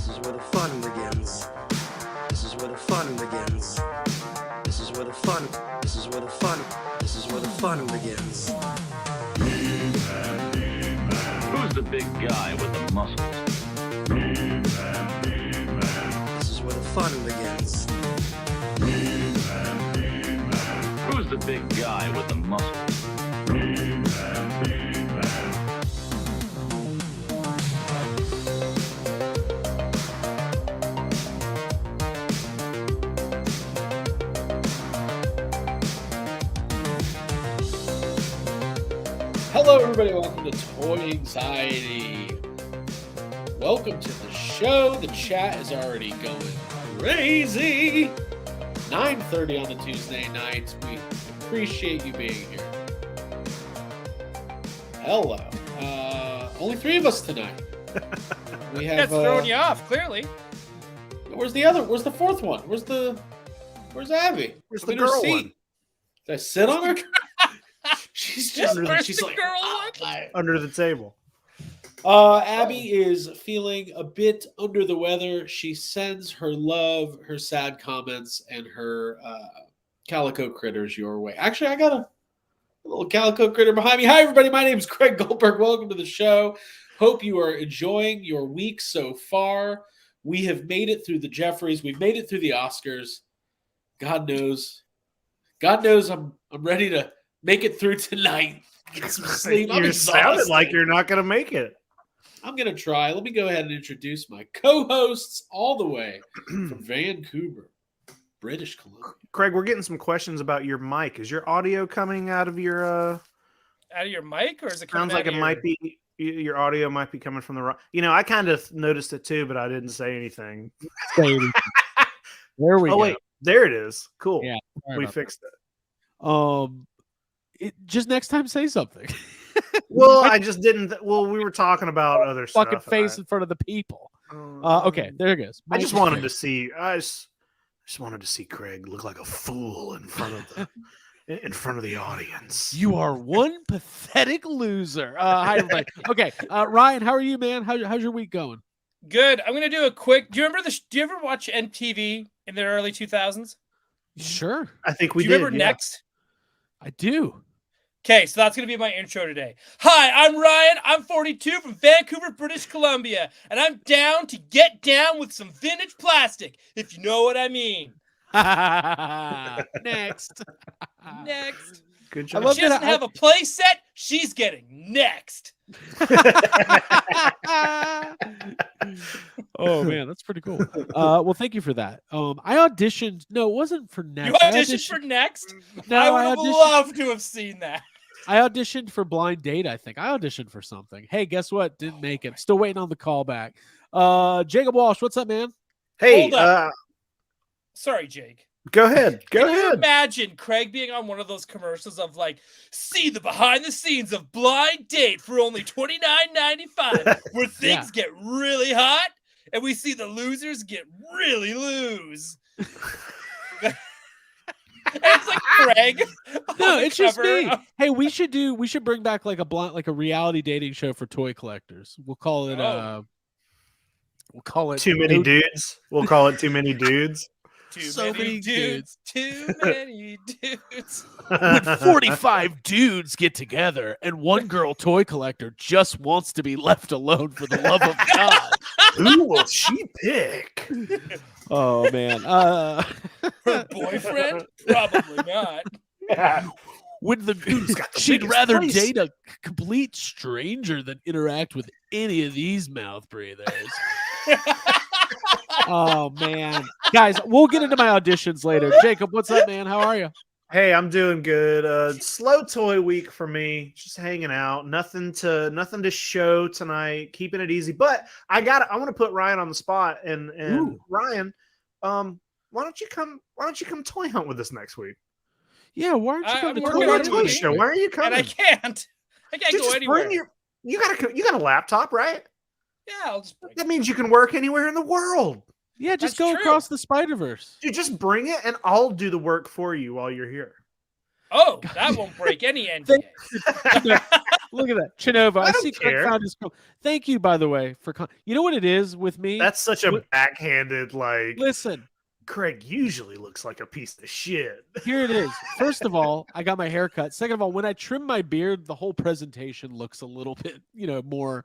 is where the fun begins. This is where the fun begins. This is where the fun, this is where the fun, this is where the fun begins. Who's the big guy with the muscles? This is where the fun begins. Who's the big guy with the muscles? Hello, everybody. Welcome to Toy Anxiety. Welcome to the show. The chat is already going crazy. 9:30 on the Tuesday nights. We appreciate you being here. Hello. Only three of us tonight. We have. That's throwing you off, clearly. Where's the other? Where's the fourth one? Where's Abby? Where's I'm the in her girl seat. one? Did I sit on her? She's just. Where's She's the like girl Under the table. Abby is feeling a bit under the weather. She sends her love, her sad comments, and her calico critters your way. Actually, I got a little calico critter behind me. Hi, everybody. My name is Craig Goldberg. Welcome to the show. Hope you are enjoying your week so far. We have made it through the Jeffreys. We've made it through the Oscars. God knows I'm ready to make it through tonight. Get some sleep. I'm You sounded exhausted. like you're not going to make it. I'm going to try. Let me go ahead and introduce my co-hosts all the way from Vancouver, British Columbia. Craig, we're getting some questions about your mic. Is your audio coming out of your... Out of your mic, or is it coming Sounds like out it of might be... Your audio might be coming from the right... I kind of noticed it too, but I didn't say anything. There we go. Wait. There it is. Cool. Yeah, We fixed it. Just next time say something. Well, I just didn't... Well, we were talking about other Fucking stuff. face in front of the people. Okay, there it goes. I just wanted to see... I just wanted to see Craig look like a fool in front of the audience. You are one pathetic loser. Hi, everybody. Okay, Ryan, how are you, man? How's your week going? Good. I'm gonna do a quick. Do you remember do you ever watch MTV in the early 2000s? Sure, I think we Do you did. remember yeah. Next? I do. Okay, so that's gonna be my intro today. Hi, I'm Ryan. I'm 42 from Vancouver, British Columbia, and I'm down to get down with some vintage plastic, if you know what I mean. Next. Next. Good I job. love She doesn't have a play set. She's getting next. Oh man, that's pretty cool. Well, thank you for that. I auditioned. No, it wasn't for next. You auditioned for next? No, I I would have auditioned. loved to have seen that. I auditioned for Blind Date, I think. I auditioned for something. Hey, guess what? Didn't make it. Still waiting on the call back. Jacob Walsh, what's up, man? Hey, Hold up. Sorry, Jake. go ahead. Go Can you ahead. imagine Craig being on one of those commercials of like, see the behind the scenes of Blind Date for only $29.95, where things get really hot and we see the losers get really lose. And it's like Craig. No, on the it's just cover me. of- Hey, we should bring back like a reality dating show for toy collectors. We'll call it Oh. Too many dudes. We'll call it too many dudes. Too So many many dudes. Too many dudes. When 45 dudes get together and one girl toy collector just wants to be left alone for the love of God. Who will she pick? Oh man. Her boyfriend? Probably not. When got the she'd biggest rather face. date a complete stranger than interact with any of these mouth breathers. Oh man, guys, we'll get into my auditions later. Jacob, what's up, man? How are you? Hey, I'm doing good. Slow toy week for me. Just hanging out. Nothing to show tonight. Keeping it easy. But I want to put Ryan on the spot. And Ooh. Ryan, why don't you come toy hunt with us next week? Yeah, why aren't you I'm coming to working Come toy on to it, the hunt? toy show. Why are you And coming? I can't Dude, go just anywhere. bring you got a laptop, right? Yeah, I'll just bring That it. means you can work anywhere in the world. Yeah, just That's go true. across the Spider-Verse. Dude, just bring it and I'll do the work for you while you're here. Oh, that won't break any NDA. Look at that. Chinova. I don't see Craig care. found his. Thank you, by the way, for. You know what it is with me? That's such a backhanded, like, Listen, Craig usually looks like a piece of shit. here it is. First of all, I got my hair cut. Second of all, when I trim my beard, the whole presentation looks a little bit, more,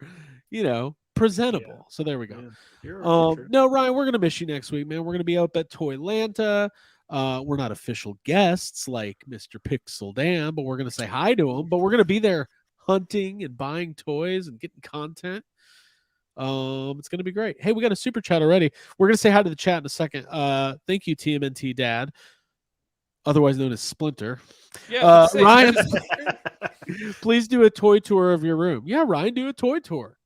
presentable. Yeah. So there we go. Yeah. You're true. No, Ryan, we're gonna miss you next week, man. We're gonna be up at Toylanta. We're not official guests like Mr. Pixel Dan, but we're gonna say hi to him. But we're gonna be there hunting and buying toys and getting content. It's gonna be great. Hey, we got a super chat already. We're gonna say hi to the chat in a second. Thank you, TMNT Dad, otherwise known as Splinter. Yeah, Ryan, please do a toy tour of your room. Yeah, Ryan, do a toy tour.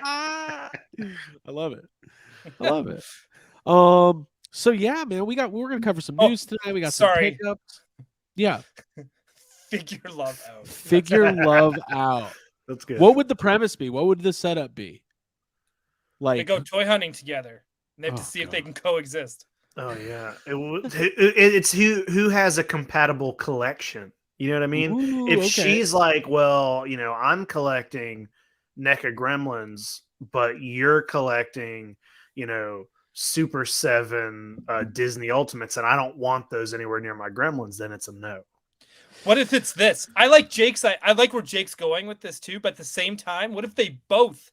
I love it. I love it. So yeah, man, we're gonna cover some news tonight. We got some pickups. Yeah. Figure love out. Figure love out. That's good. What would the premise be? What would the setup be? They Like go toy hunting together. And they have to Oh, see if God. they can coexist. Oh yeah, it's who has a compatible collection. You know what I mean? Ooh, If okay. she's like, well, I'm collecting NECA Gremlins, but you're collecting, Super 7 Disney Ultimates, and I don't want those anywhere near my Gremlins, then it's a no. What if it's this? I like Jake's. I like where Jake's going with this too. But at the same time, what if they both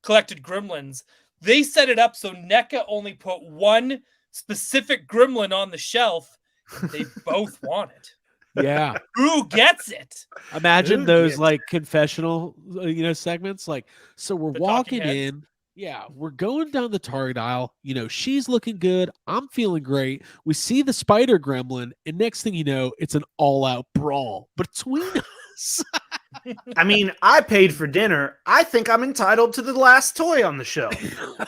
collected Gremlins? They set it up so NECA only put one specific Gremlin on the shelf. They both want it. Yeah. Who gets it? Imagine Who those gets like confessional, segments. Like, so we're The walking talking heads. in. Yeah, we're going down the Target aisle. She's looking good. I'm feeling great. We see the spider gremlin, and next thing you know, it's an all-out brawl between us. I mean, I paid for dinner. I think I'm entitled to the last toy on the shelf.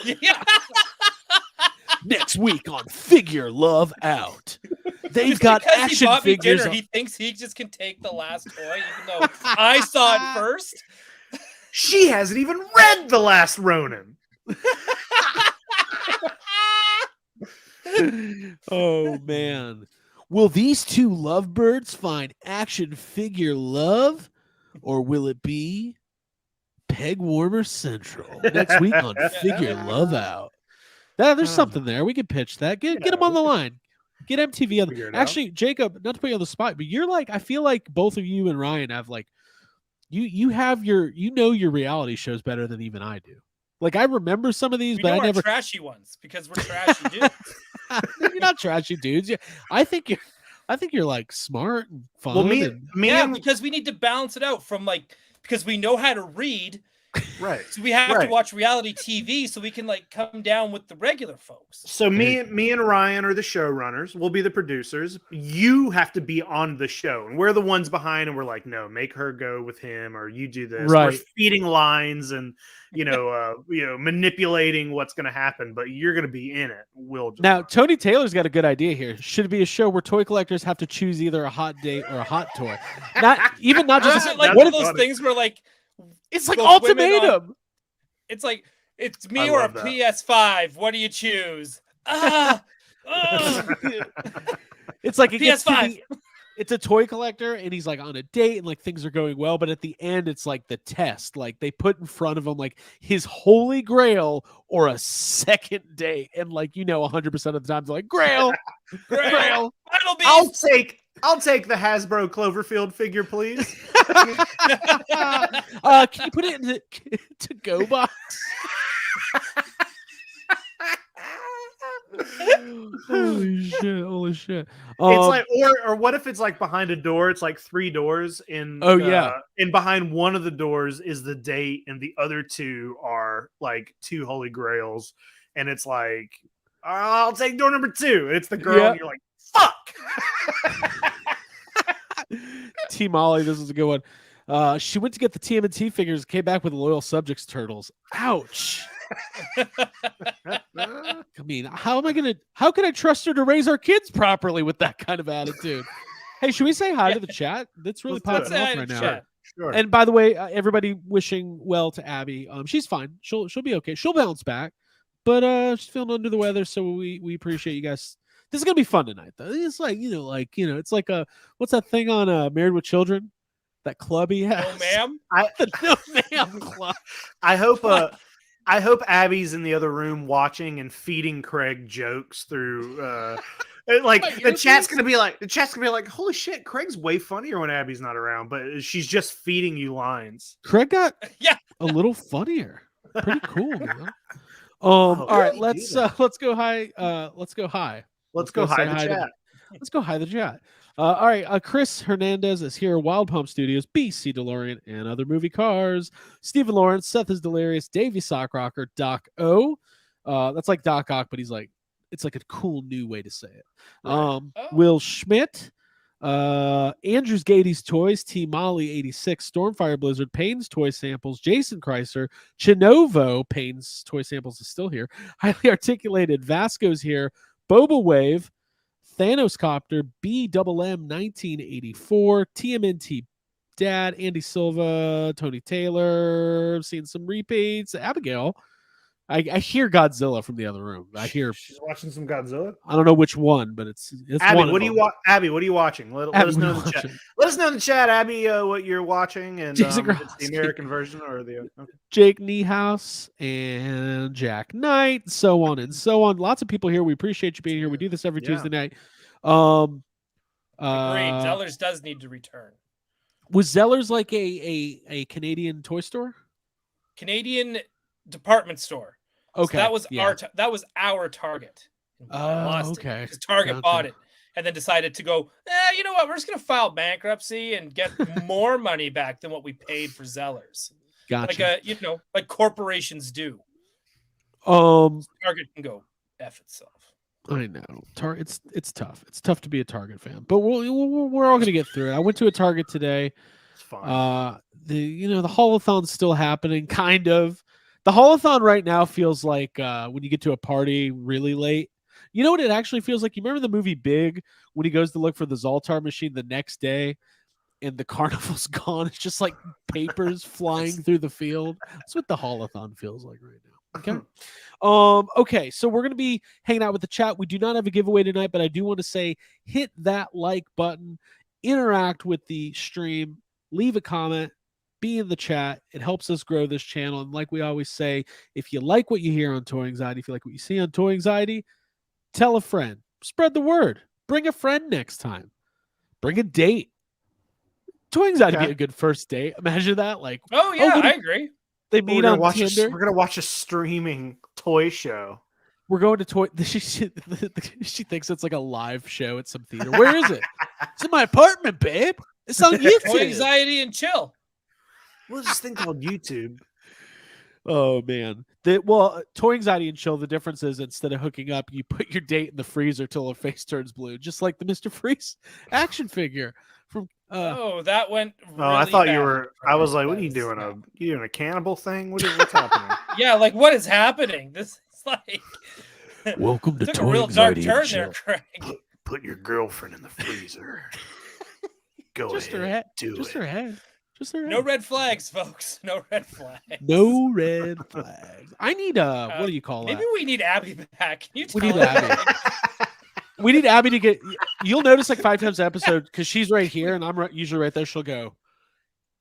Yeah. Next week on Figure Love Out, they've Just got because he action bought me figures. dinner, he thinks he just can take the last toy, even though I saw it first. She hasn't even read The Last Ronin. Oh man, will these two lovebirds find action figure love, or will it be Peg Warmer Central next week on Figure Love Out? There's something there. We can pitch that. Get them on the line. Get MTV on. Figure it Actually, Jacob, not to put you on the spot, but you're like, I feel like both of you and Ryan have like, you have your reality shows better than even I do. Like, I remember some of these, We but know I our never. trashy ones because we're trashy dudes. You're not trashy dudes. I think you're like smart and fun. Well, me Yeah, and because we need to balance it out from because we know how to read, right. so we have to Right. watch reality TV so we can come down with the regular folks. So me and Ryan are the showrunners. We'll be the producers. You have to be on the show, and we're the ones behind. And we're like, no, make her go with him, or you do this. Right. We're feeding lines and manipulating what's going to happen. But you're going to be in it. We'll just Now, Tony Taylor's got a good idea here. Should it be a show where toy collectors have to choose either a hot date or a hot toy? Not just. Is it like That's one of those funny. things where It's like both women on- ultimatum. it's like it's I me or a love that. PS5? What do you choose? Ah, It's like it gets to PS5. it's a toy collector and he's like on a date and like things are going well, but at the end it's like the test. Like they put in front of him like his holy grail or a second date, and 100% of the time they're like Grail. Grail. Final I'll take the Hasbro Cloverfield figure, please. Can you put it in the to go box? Holy shit. It's like, or what if it's like behind a door? It's like 3 doors, and and behind one of the doors is the date, and the other 2 are like 2 holy grails, and it's like, I'll take door number 2. And it's the girl, and you're like, fuck. T Molly, this is a good one. She went to get the TMNT figures, came back with Loyal Subjects turtles. Ouch. I mean, how can I trust her to raise our kids properly with that kind of attitude? Hey, should we say hi to the chat? That's really Let's popping say off hi to right now. chat. Sure. And by the way, everybody wishing well to Abby. She's fine. She'll be okay. She'll bounce back, but she's feeling under the weather. So we appreciate you guys This is gonna be fun tonight, though. It's like it's like what's that thing on Married with Children? That club he has. No, ma'am. The No Ma'am club. I hope Abby's in the other room watching and feeding Craig jokes through. Like the chat's gonna be like, holy shit, Craig's way funnier when Abby's not around, but she's just feeding you lines. Craig got Yeah. a little funnier. Pretty cool, man. All right, let's go high. Let's go high. Let's go high the chat. Let's go high the chat. All right, Chris Hernandez is here. Wild Pump Studios, BC DeLorean, and other movie cars. Stephen Lawrence, Seth is delirious. Davey Sockrocker, Doc O. That's like Doc Ock, but he's like, it's like a cool new way to say it. Will Schmidt, Andrews Gady's Toys, T Molly 86, Stormfire Blizzard, Payne's Toy Samples, Jason Chrysler, Chinovo, Payne's Toy Samples is still here. Highly Articulated, Vasco's here. Boba Wave, Thanos Copter, BMM 1984, TMNT Dad, Andy Silva, Tony Taylor. I'm seeing some repeats. Abigail. I hear Godzilla from the other room. I hear she's watching some Godzilla. I don't know which one, but it's Abby. One What do you Abby? What are you watching? Let us know in the chat. Let us know in the chat, Abby, what you're watching, and it's the American version or the okay. Jake Niehaus and Jack Knight, so on and so on. Lots of people here. We appreciate you being here. We do this every Tuesday night. Agreed. Zellers does need to return. Was Zellers like a Canadian toy store? Canadian department store. Okay, so that was our Target. Okay. Because Target bought it and then decided to go, you know what? We're just going to file bankruptcy and get more money back than what we paid for Zellers. Gotcha. Like corporations do. Target can go F itself. I know. It's tough. It's tough to be a Target fan, but we're all going to get through it. I went to a Target today. It's fine. The holothon's still happening, kind of. The holothon right now feels like when you get to a party really late. You know what it actually feels like? You remember the movie Big when he goes to look for the Zoltar machine the next day and the carnival's gone? It's just like papers flying through the field. That's what the holothon feels like right now. Okay. Okay, so we're going to be hanging out with the chat. We do not have a giveaway tonight, but I do want to say hit that like button, interact with the stream, leave a comment. Be in the chat. It helps us grow this channel. And like we always say, if you like what you hear on Toy Anxiety, if you like what you see on Toy Anxiety, tell a friend. Spread the word. Bring a friend next time. Bring a date. Toy Anxiety would be a good first date. Imagine that. Like, I agree. They meet on Tinder. We're gonna watch a streaming toy show. We're going to toy. She thinks it's like a live show at some theater. Where is it? It's in my apartment, babe. It's on YouTube. Toy Anxiety and chill. What's this thing called YouTube? Oh man. Toy Anxiety and chill. The difference is instead of hooking up, you put your date in the freezer till her face turns blue, just like the Mr. Freeze action figure from. That went. Really I thought bad. you were. I was like, "What are you doing? You doing a cannibal thing? What's happening?" Yeah, like what is happening? This is like. Welcome to took Toy a real Anxiety dark and turn there, Craig. Put your girlfriend in the freezer. Go just ahead. Her head. Do just it. Her head. Just her head. No red flags, folks. No red flags. No red flags. I need what do you call maybe that? we need Abby back. We need Abby. We need Abby to get. You'll notice like 5 times an episode because she's right here and I'm usually right there. She'll go,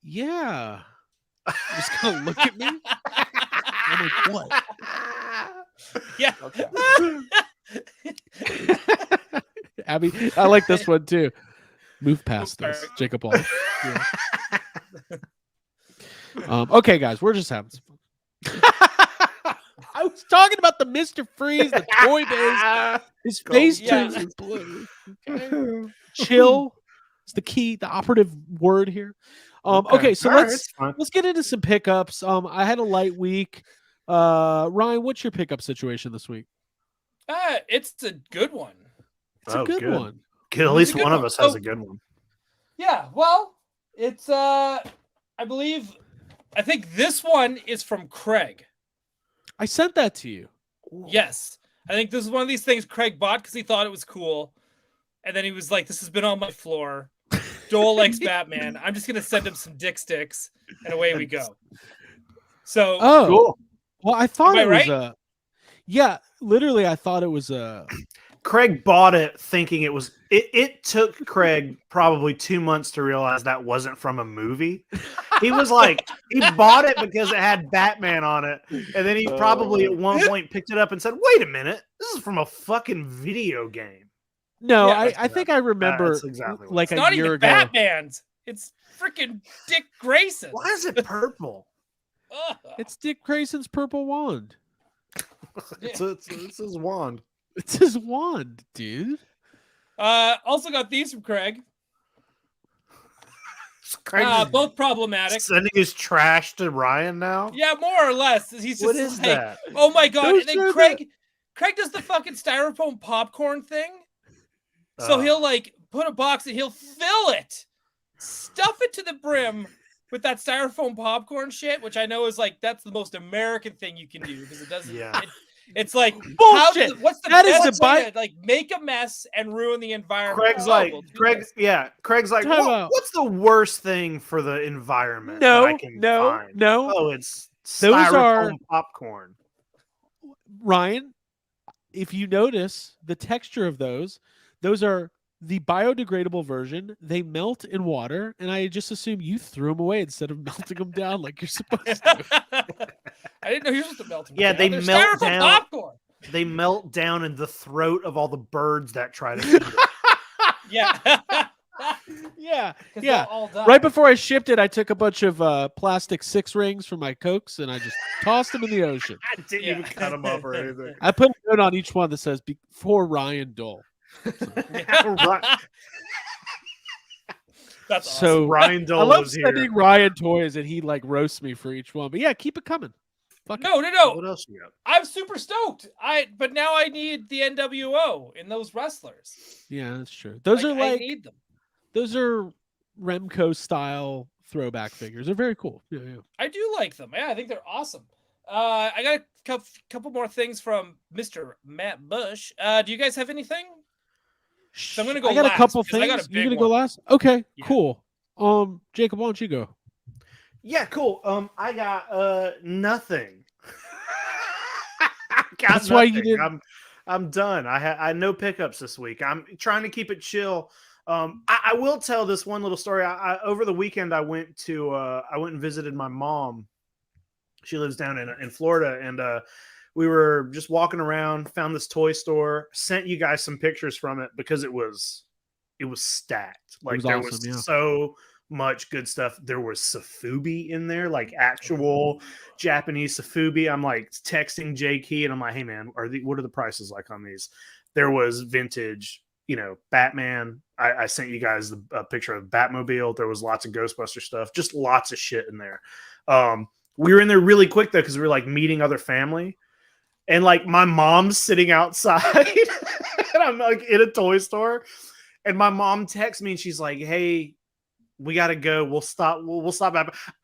yeah. Just gonna look at me. I'm like, what? Yeah. Abby, I like this one too. Move past this, Jacob Wall. Yeah. Okay, guys, we're just having some fun. I was talking about the Mr. Freeze, the toy biz. His face turns blue. Okay. Chill is the key, the operative word here. Okay, so let's get into some pickups. I had a light week. Ryan, what's your pickup situation this week? It's a good one. It's a good one. At least one of us has a good one. Yeah, well, it's I think this one is from Craig. I sent that to you. Yes. I think this is one of these things Craig bought because he thought it was cool. And then he was like, this has been on my floor. Joel likes Batman. I'm just going to send him some dick sticks. And away we go. So, cool. Well, I thought it was right? yeah, literally, I thought it was Craig bought it thinking it was. It took Craig probably 2 months to realize that wasn't from a movie. He was like, he bought it because it had Batman on it, and then he probably at one point picked it up and said, "Wait a minute, this is from a fucking video game." No, Yeah, I think I remember That's exactly what like It's a not year even ago. Batman's. It's freaking Dick Grayson. Why is it purple? Ugh. It's Dick Grayson's purple wand. It's his wand. It's his wand, dude. Also got these from Craig. Craig's Both problematic. sending his trash to Ryan now. Yeah, more or less. He's just What is like, that? oh my god! Those And then are Craig does the fucking styrofoam popcorn thing. So he'll like put a box and he'll fill it, stuff it to the brim with that styrofoam popcorn shit, which I know is like that's the most American thing you can do because it doesn't. Yeah. It's like Bullshit. what's the That is best the way to, like make a mess and ruin the environment? Craig's like, Craig's like, Time out. what's the worst thing for the environment? No, that I can find? no. Oh, it's Those styrofoam are- popcorn. Ryan, if you notice the texture of those are the biodegradable version. They melt in water, and I just assume you threw them away instead of melting them down like you're supposed to. I didn't know he was supposed to melt them. Yeah, down. they They're melt styrofoam down. popcorn. They melt down in the throat of all the birds that try to eat it. Yeah. Yeah, 'Cause yeah. they'll all die. Right before I shipped it, I took a bunch of plastic 6 rings from my Cokes, and I just tossed them in the ocean. I didn't Yeah. even cut them up or anything. I put a note on each one that says "Before Ryan Dole." Right. That's awesome. So Ryan I Dole love was here. sending Ryan toys, and he like roasts me for each one. But yeah, keep it coming. Fuck it. No. What else you got? I'm super stoked. But now I need the NWO in those wrestlers. Yeah, that's true. Those are I like need them. those are Remco style throwback figures. They're very cool. Yeah, yeah. I do like them. Yeah, I think they're awesome. I got a couple more things from Mr. Matt Bush. Do you guys have anything? So I'm gonna go I got last, a couple because I got a things. You're big gonna go one. last? Okay, Yeah. cool. Jacob, why don't you go? Yeah, cool. I got nothing. Got That's why you nothing. didn't- I'm done. I had no pickups this week. I'm trying to keep it chill. I will tell this one little story. Over the weekend I went and visited my mom. She lives down in Florida, and we were just walking around, found this toy store, sent you guys some pictures from it because it was stacked. Like was there awesome, was yeah. so much good stuff. There was Safubi in there, like actual Japanese Safubi. I'm like texting Jay Key, and I'm like, hey man, what are the prices like on these? There was vintage, Batman. I sent you guys a picture of Batmobile. There was lots of Ghostbuster stuff, just lots of shit in there. We were in there really quick though, because we were like meeting other family. And like my mom's sitting outside and I'm like in a toy store, and my mom texts me and she's like, hey, we got to go. We'll stop. We'll stop.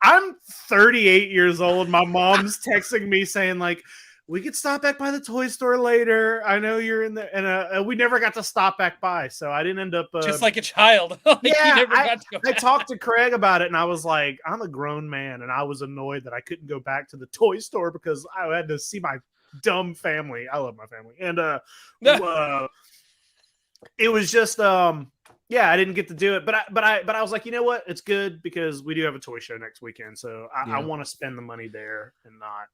I'm 38 years old. My mom's texting me saying like, we could stop back by the toy store later. I know you're in there. And we never got to stop back by. So I didn't end up. Just like a child. Like, Yeah, you never got to go I back. talked to Craig about it, and I was like, I'm a grown man, and I was annoyed that I couldn't go back to the toy store because I had to see my dumb family. I love my family. And it was just I didn't get to do it. But I was like, you know what? It's good because we do have a toy show next weekend. So I want to spend the money there and not.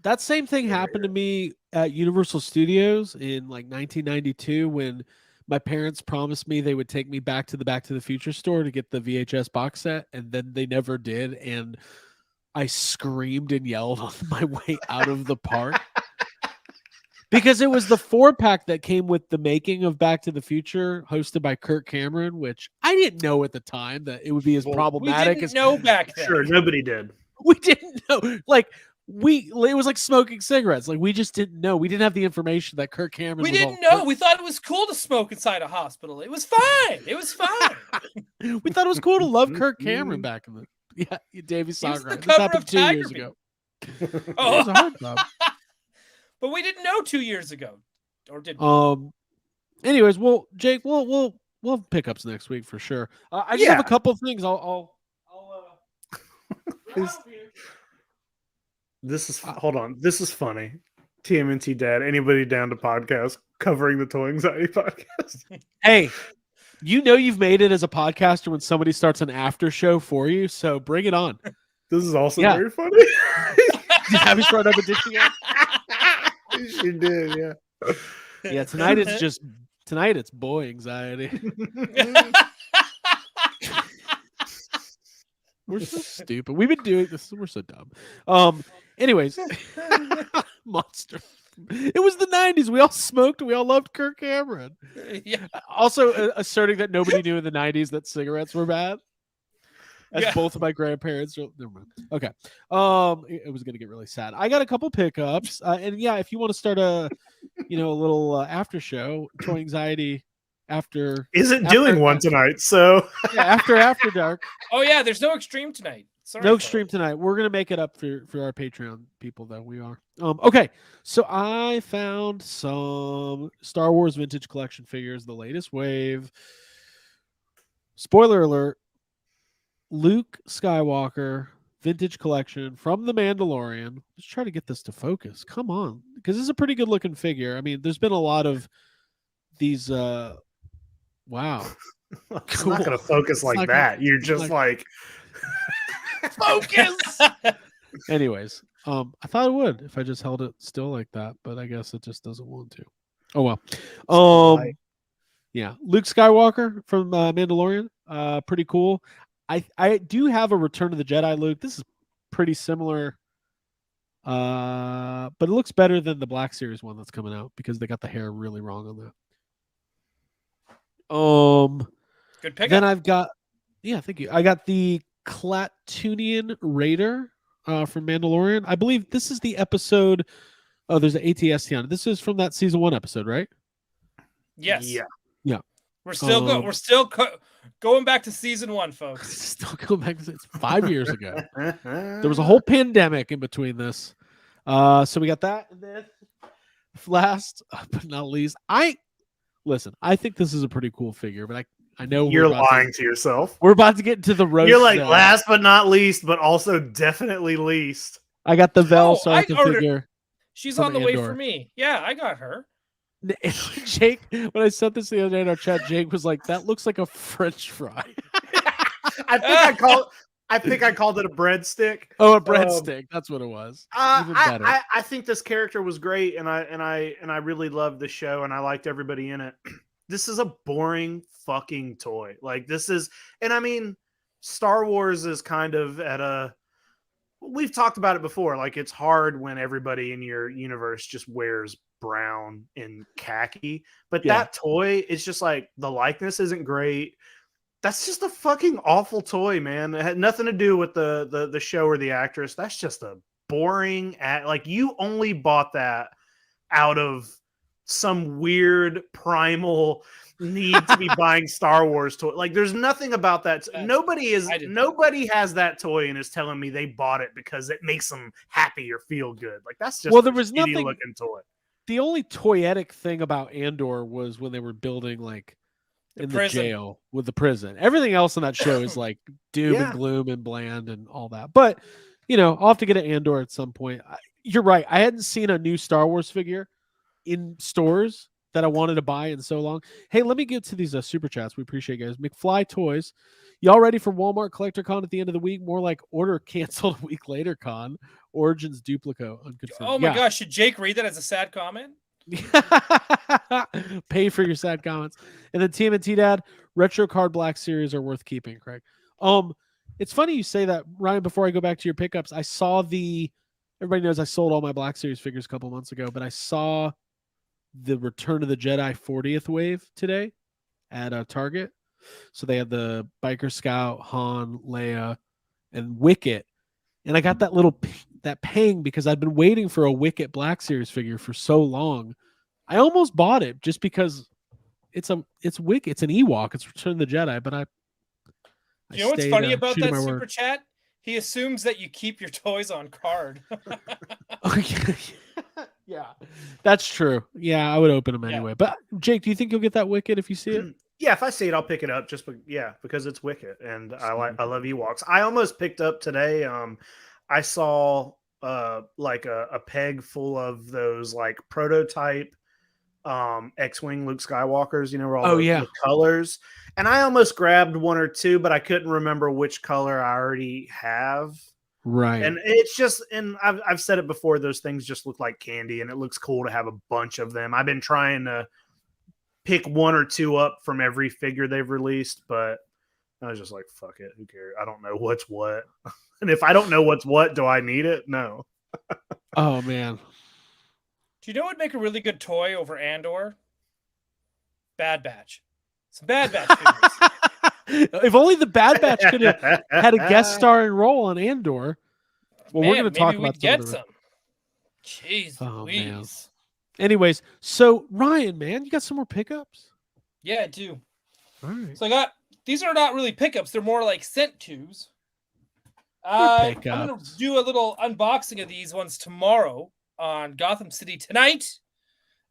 That same thing happened to me at Universal Studios in like 1992 when my parents promised me they would take me back to the Future store to get the VHS box set, and then they never did. And I screamed and yelled on my way out of the park because it was the 4-pack that came with the making of Back to the Future, hosted by Kirk Cameron, which I didn't know at the time that it would be as Well, problematic We as didn't know back then. Sure, nobody did. we didn't know. Like it was like smoking cigarettes. Like we just didn't know. We didn't have the information that Kirk Cameron. We was didn't all- know. We thought it was cool to smoke inside a hospital. It was fine. It was fine. We thought it was cool to love Kirk Cameron back in the Davey He was Soccer. the This cover happened of 2 years Tiger ago. It Oh, was a hard job. but we didn't know 2 years ago, or did we? Anyways, well, Jake, we'll have pickups next week for sure. I just have a couple of things. I'll This is hold on. This is funny. TMNT dad. Anybody down to podcast? covering the Toy Anxiety podcast. Hey, you know you've made it as a podcaster when somebody starts an after show for you, so bring it on. This is also Yeah. very funny. Have you started up a dish again? She did, yeah. Yeah, tonight it's boy anxiety. We're so stupid. We've been doing this. We're so dumb. Anyways, monster. It was the 90s. We all smoked. We all loved Kirk Cameron. Yeah. Also asserting that nobody knew in the 90s that cigarettes were bad. As both of my grandparents. Never mind. Okay. It was going to get really sad. I got a couple pickups. And yeah, if you want to start a little after show, Toy Anxiety after doing one tonight, so yeah, after dark. Oh yeah, there's no extreme tonight. Sorry, no extreme tonight. We're gonna make it up for our Patreon people, though. We are. Okay, so I found some Star Wars vintage collection figures, the latest wave. Spoiler alert: Luke Skywalker vintage collection from The Mandalorian. Let's try to get this to focus. Come on, because this is a pretty good looking figure. I mean, there's been a lot of these. Wow. It's not going to focus like that. You're just like focus. Anyways, I thought it would if I just held it still like that, but I guess it just doesn't want to. Oh well. Yeah, Luke Skywalker from Mandalorian. Pretty cool. I do have a Return of the Jedi Luke. This is pretty similar. But it looks better than the Black Series one that's coming out because they got the hair really wrong on that. Good pickup. Then I've got, thank you. I got the Klatooinian Raider from Mandalorian. I believe this is the episode. Oh, there's an ATST on it. This is from that season 1 episode, right? Yes. Yeah. We're still going. We're still going back to season 1, folks. Still going back. It's 5 years ago. There was a whole pandemic in between this. So we got that, and then last but not least, I think this is a pretty cool figure, but I know you're lying to yourself. We're about to get into the roast. You're like last but not least, but also definitely least. I got the Vel figure. She's on the way for me. Yeah, I got her. Jake, when I sent this the other day in our chat, Jake was like, "That looks like a French fry." I think I called it a breadstick. Oh, a breadstick. That's what it was. Even better. I think this character was great, and I really loved the show, and I liked everybody in it. This is a boring fucking toy. Like this is, and I mean, Star Wars is kind of at a. We've talked about it before. Like it's hard when everybody in your universe just wears brown and khaki, but that toy is just like the likeness isn't great. That's just a fucking awful toy, man. It had nothing to do with the show or the actress. That's just a boring like you only bought that out of some weird primal need to be buying Star Wars toy. Like there's nothing about that. Nobody has that toy and is telling me they bought it because it makes them happy or feel good. Like that's just there was nothing looking toy. The only toyetic thing about Andor was when they were building like in the jail with the prison. Everything else in that show is like doom and gloom and bland and all that. But I'll have to get an Andor at some point. You're right. I hadn't seen a new Star Wars figure in stores that I wanted to buy in so long. Hey, let me get to these super chats. We appreciate you guys. McFly Toys. Y'all ready for Walmart Collector Con at the end of the week? More like order canceled a week later con. Origins Duplico unconfirmed. Oh my gosh, should Jake read that as a sad comment? Pay for your sad comments. And then TMNT Dad, Retro Card Black Series are worth keeping, Craig. It's funny you say that, Ryan. Before I go back to your pickups, I saw everybody knows I sold all my Black Series figures a couple months ago, but I saw the Return of the Jedi 40th wave today at Target. So they had the Biker Scout, Han, Leia, and Wicket. And I got that pang because I'd been waiting for a Wicket Black Series figure for so long. I almost bought it just because it's Wicket, it's an Ewok, it's Return of the Jedi. But you know what's funny about that super chat? He assumes that you keep your toys on card. Yeah, that's true. Yeah, I would open them anyway. But Jake, do you think you'll get that Wicket if you see it? Yeah, if I see it, I'll pick it up. Because it's Wicket, and I love Ewoks. I almost picked up today. I saw like a peg full of those like prototype X-Wing Luke Skywalkers, where all Oh, the colors. And I almost grabbed one or two, but I couldn't remember which color I already have. Right. And it's just, and I've said it before, those things just look like candy, and it looks cool to have a bunch of them. I've been trying to pick one or two up from every figure they've released, but I was just like, fuck it, who cares? I don't know what's what. And if I don't know what's what, do I need it? No. Oh, man. Do you know what would make a really good toy over Andor? Bad Batch. Some Bad Batch figures. If only the Bad Batch could have had a guest starring role on Andor. Well, we're going to talk about some. Jeez, oh, Louise. Man. Anyways, so Ryan, man, you got some more pickups? Yeah, I do. All right. So these are not really pickups; they're more like sent tos. I'm going to do a little unboxing of these ones tomorrow on Gotham City Tonight.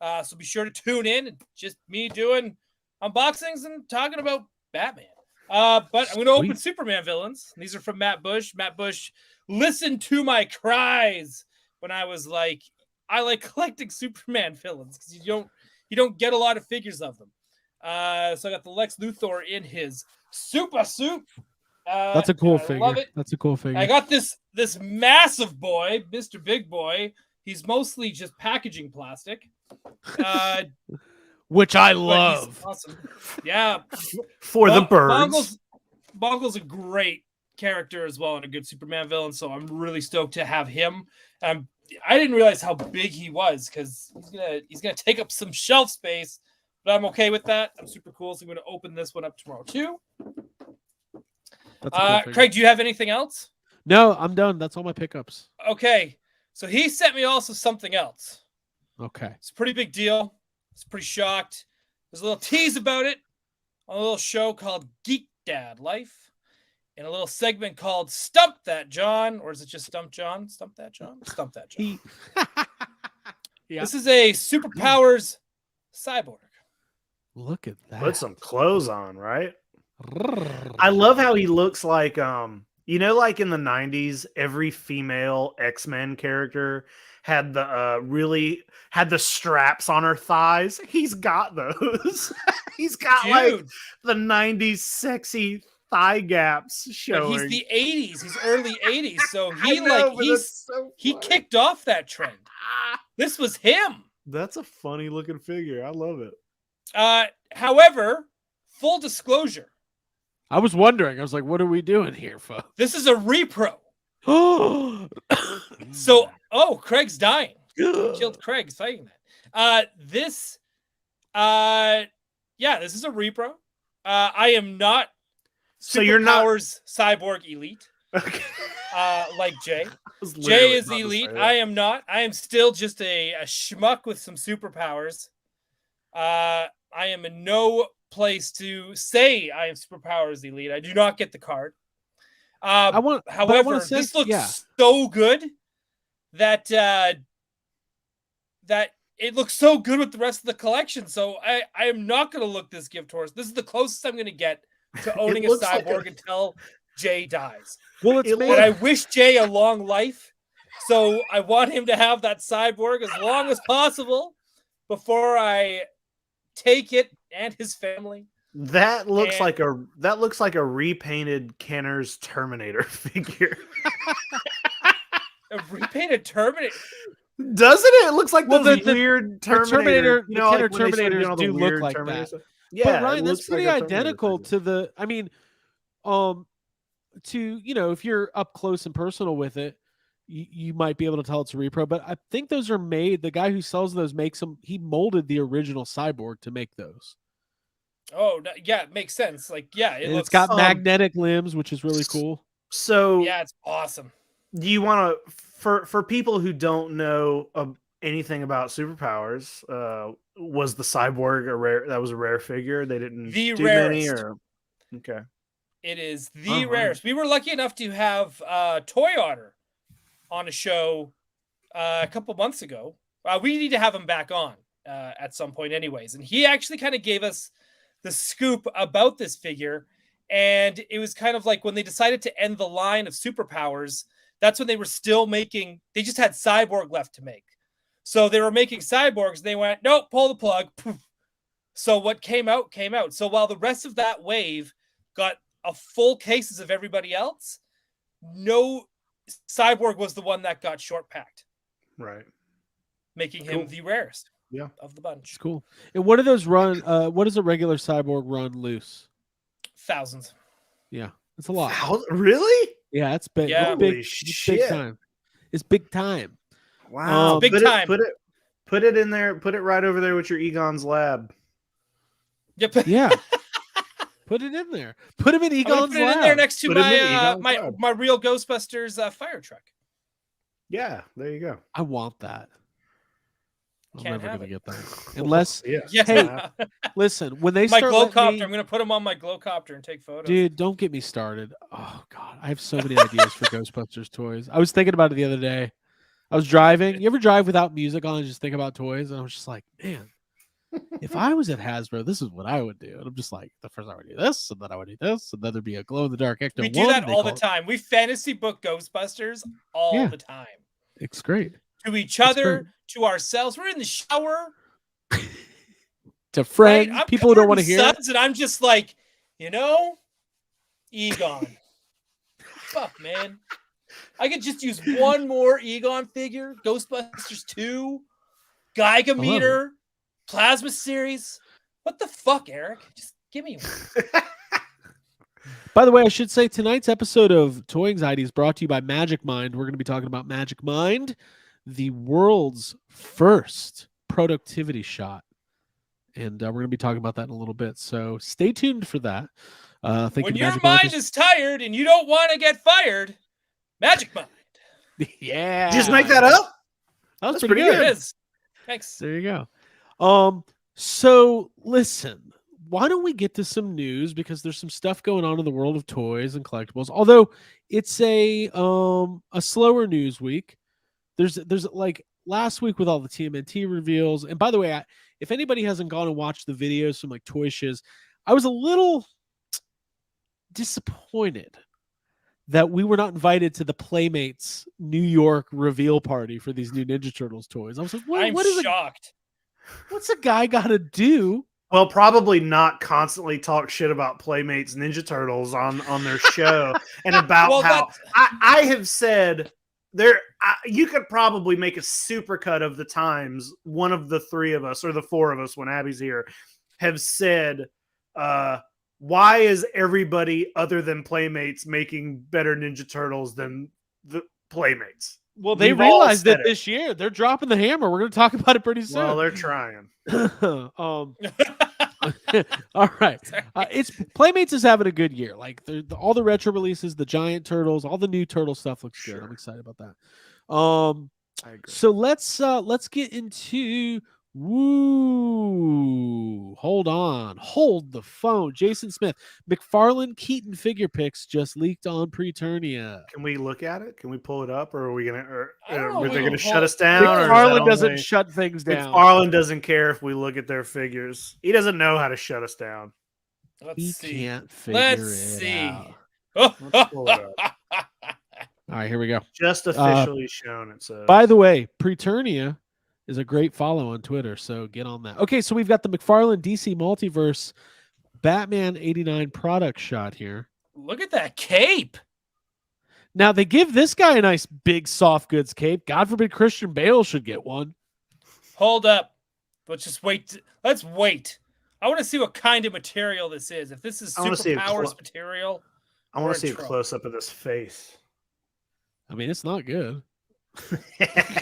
So be sure to tune in. It's just me doing unboxings and talking about Batman. But I'm going to open Superman villains. These are from Matt Bush. Matt Bush listened to my cries when I was like, I like collecting Superman villains because you don't get a lot of figures of them. So I got the Lex Luthor in his super suit. That's a cool figure. Love it. That's a cool figure. I got this massive boy, Mr. Big Boy. He's mostly just packaging plastic. Which I love. Awesome. Yeah. For the birds. Bongle's a great character as well and a good Superman villain, so I'm really stoked to have him. I didn't realize how big he was because he's gonna take up some shelf space, but I'm okay with that. I'm super cool, so I'm gonna open this one up tomorrow too. Craig, do you have anything else? No, I'm done. That's all my pickups. Okay. So he sent me also something else. Okay. It's a pretty big deal. It's pretty shocked. There's a little tease about it on a little show called Geek Dad Life in a little segment called Stump That John. Or is it just Stump John? Stump That John? Stump That John. Yeah. This is a Superpowers cyborg. Look at that. Put some clothes on, right? I love how he looks like like in the 90s, every female X-Men character had the straps on her thighs. He's got those. He's got like the 90s sexy thigh gaps showing. But he's the 80s. He's early 80s. So he kicked off that trend. This was him. That's a funny looking figure. I love it. However, full disclosure. I was wondering. I was like, what are we doing here, folks? This is a repro. Craig's dying. Killed Craig fighting that. This is a repro. I am not so you're not cyborg elite. Okay. Like Jay. Jay is elite. I am not. I am still just a schmuck with some superpowers. I am in no place to say I am Superpowers elite. I do not get the card. However, this looks so good that it looks so good with the rest of the collection. So I am not going to look this gift horse. This is the closest I'm going to get to owning a cyborg until Jay dies. Well, I wish Jay a long life, so I want him to have that cyborg as long as possible before I take it and his family. That looks like a repainted Kenner's Terminator figure. A repainted Terminator. Doesn't it? It looks like the weird Terminator. The Kenner Terminators do look like that. Stuff. Yeah, but Ryan, that's pretty identical to the. I mean, if you're up close and personal with it, you might be able to tell it's a repro. But I think those are made. The guy who sells those makes them. He molded the original cyborg to make those. Oh yeah, it makes sense. Like it's got magnetic limbs, which is really cool. So yeah, it's awesome. Do you want to for people who don't know anything about superpowers? Was the cyborg a rare? That was a rare figure. They didn't the do rarest. Many, or okay. It is the rarest. We were lucky enough to have Toy Otter on a show a couple months ago. We need to have him back on at some point, anyways. And he actually kind of gave us the scoop about this figure, and it was kind of like when they decided to end the line of superpowers. That's when they were still making. They just had Cyborg left to make. So they were making cyborgs. They went, nope, pull the plug. Poof. So what came out, came out. So while the rest of that wave got a full cases of everybody else, no Cyborg was the one that got short packed. Right. Making him the rarest of the bunch. It's cool. And what do those run? What does a regular Cyborg run loose? Thousands. Yeah, it's a lot. Really? Yeah, it's big. Yeah. It's big, Holy it's shit. big time. It's big time. Wow. Big time. Put it in there. Put it right over there with your Egon's lab. Yep. Yeah. Put it in there. Put him in Egon's put it lab. in there next to Put him in Egon's lab. my real Ghostbusters fire truck. Yeah, there you go. I want that. I'm Can't never have gonna it. get that unless. Yeah. Hey, listen. When they my start glowcopter, I'm gonna put him on my glowcopter and take photos. Dude, don't get me started. Oh God, I have so many ideas for Ghostbusters toys. I was thinking about it the other day. I was driving. You ever drive without music on and just think about toys? And I was just like, man, if I was at Hasbro, this is what I would do. And I'm just like, the first I would do this, and then I would do this, and then there'd be a glow in the dark Ecto. We do that all the time. We fantasy book Ghostbusters all the time. It's great. To each other, to ourselves. We're in the shower. To friends, right? people who don't want to hear it. And I'm just like, Egon. Fuck, man. I could just use one more Egon figure. Ghostbusters 2, Geiger meter, Plasma series. What the fuck, Eric? Just give me one. By the way, I should say tonight's episode of Toy Anxiety is brought to you by Magic Mind. We're going to be talking about Magic Mind, the world's first productivity shot. And we're going to be talking about that in a little bit. So stay tuned for that. When your mind is tired and you don't want to get fired, Magic Mind. Yeah. Just make that up? That's pretty good. It is. Thanks. There you go. So listen, why don't we get to some news, because there's some stuff going on in the world of toys and collectibles. Although it's a slower news week. There's like last week with all the TMNT reveals. And by the way, if anybody hasn't gone and watched the videos from like Toy Shiz, I was a little disappointed that we were not invited to the Playmates New York reveal party for these new Ninja Turtles toys. I was like, I'm shocked. What's a guy got to do? Well, probably not constantly talk shit about Playmates Ninja Turtles on their show and about how I have said you could probably make a supercut of the times one of the three of us or the four of us when Abby's here have said, why is everybody other than Playmates making better Ninja Turtles than the Playmates? Well, they realized it this year. They're dropping the hammer. We're going to talk about it pretty soon. Well, they're trying. All right. Playmates is having a good year. Like all the retro releases, the giant turtles, all the new turtle stuff looks good. I'm excited about that. I agree. So let's get into hold on. Hold the phone. Jason Smith, McFarlane Keaton figure pics just leaked on Preturnia. Can we look at it? Can we pull it up, or are we gonna? know. Are they gonna shut us down? McFarlane doesn't shut things down. McFarlane doesn't care if we look at their figures. He doesn't know how to shut us down. Let's see. Can't figure it out. Let's pull it up. All right, here we go. Just officially shown. It says. By the way, Preturnia is a great follow on Twitter, so get on that. Okay, so we've got the McFarlane DC Multiverse Batman 89 product shot here. Look at that cape. Now, they give this guy a nice big soft goods cape. God forbid Christian Bale should get one. Hold up. Let's just wait. Let's wait. I want to see what kind of material this is. If this is superpowers material. I want to see a close-up of this face. I mean, it's not good. What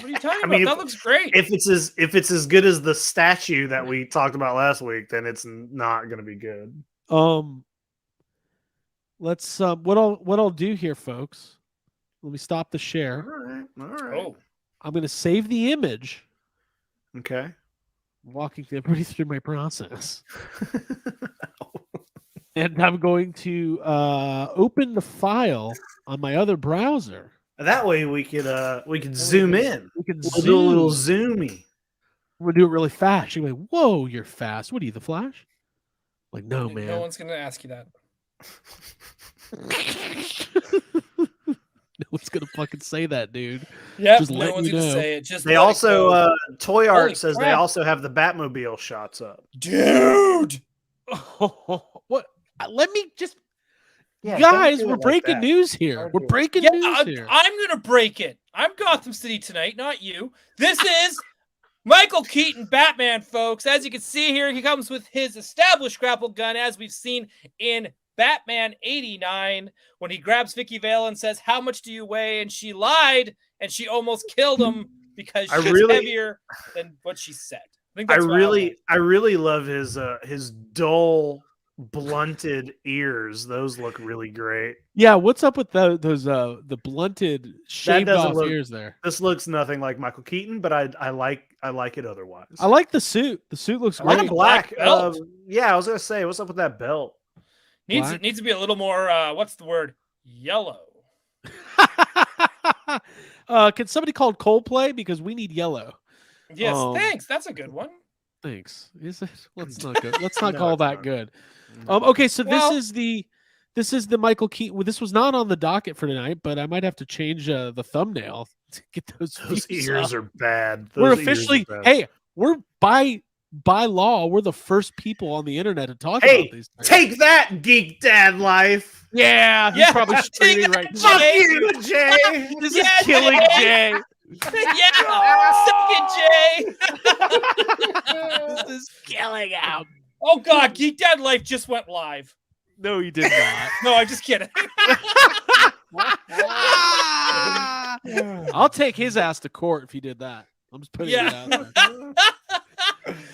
are you talking about? That looks great. If it's as good as the statue that we talked about last week, then it's not going to be good. Let's what I'll do here, folks. Let me stop the share. All right. Oh. I'm going to save the image. Okay. Walking everybody through my process. And I'm going to open the file on my other browser. That way we could zoom in. We'll do a little zoomy. We'll do it really fast. You're like, whoa, you're fast. What are you, the Flash? Like, no, man. No one's gonna ask you that. No one's gonna fucking say that, dude. Yep, Just no let one's you gonna know. say it. Just They let it also go. Toy Holy Art says they crap. also have the Batmobile shots up. Dude. What? Let me just. Yeah, Guys, don't do we're it like breaking that. news here. Don't We're do it. breaking Yeah, news here. I'm gonna break it. I'm Gotham City tonight, not you. This is Michael Keaton, Batman, folks. As you can see here, he comes with his established grapple gun, as we've seen in Batman 89, when he grabs Vicky Vale and says, "How much do you weigh?" And she lied, and she almost killed him because I she's really- heavier than what she said. I think that's I really love his dull, blunted ears. Those look really great. Yeah, what's up with those the blunted shaved doesn't off look- ears there? This looks nothing like Michael Keaton, but I like it otherwise. I like the suit. The suit looks I like great. the black belt. yeah, I was gonna say, what's up with that belt? Needs to be a little more. What's the word? Yellow. Can somebody call Coldplay because we need yellow? Yes, thanks. That's a good one. Thanks. Is it? Let's not go. Let's not No, call it's that not. good. No. Okay, so Well- this is the Michael Keaton. Well, this was not on the docket for tonight, but I might have to change the thumbnail to get those Those views ears up. are bad. We're Those ears are officially bad. hey, we're by law, we're the first people on the internet to talk Hey, about these things. take that, Geek Dad Life. Yeah, he's Yeah, probably take streaming that, right now. Fuck Jay. you, Jay. This Yeah, is killing Jay. Jay. Yeah, suck it, Jay. This is killing out. Oh God, Geek Dad Life just went live. No, you did not. No, I'm just kidding. I'll take his ass to court if he did that. I'm just putting it out Yeah. there.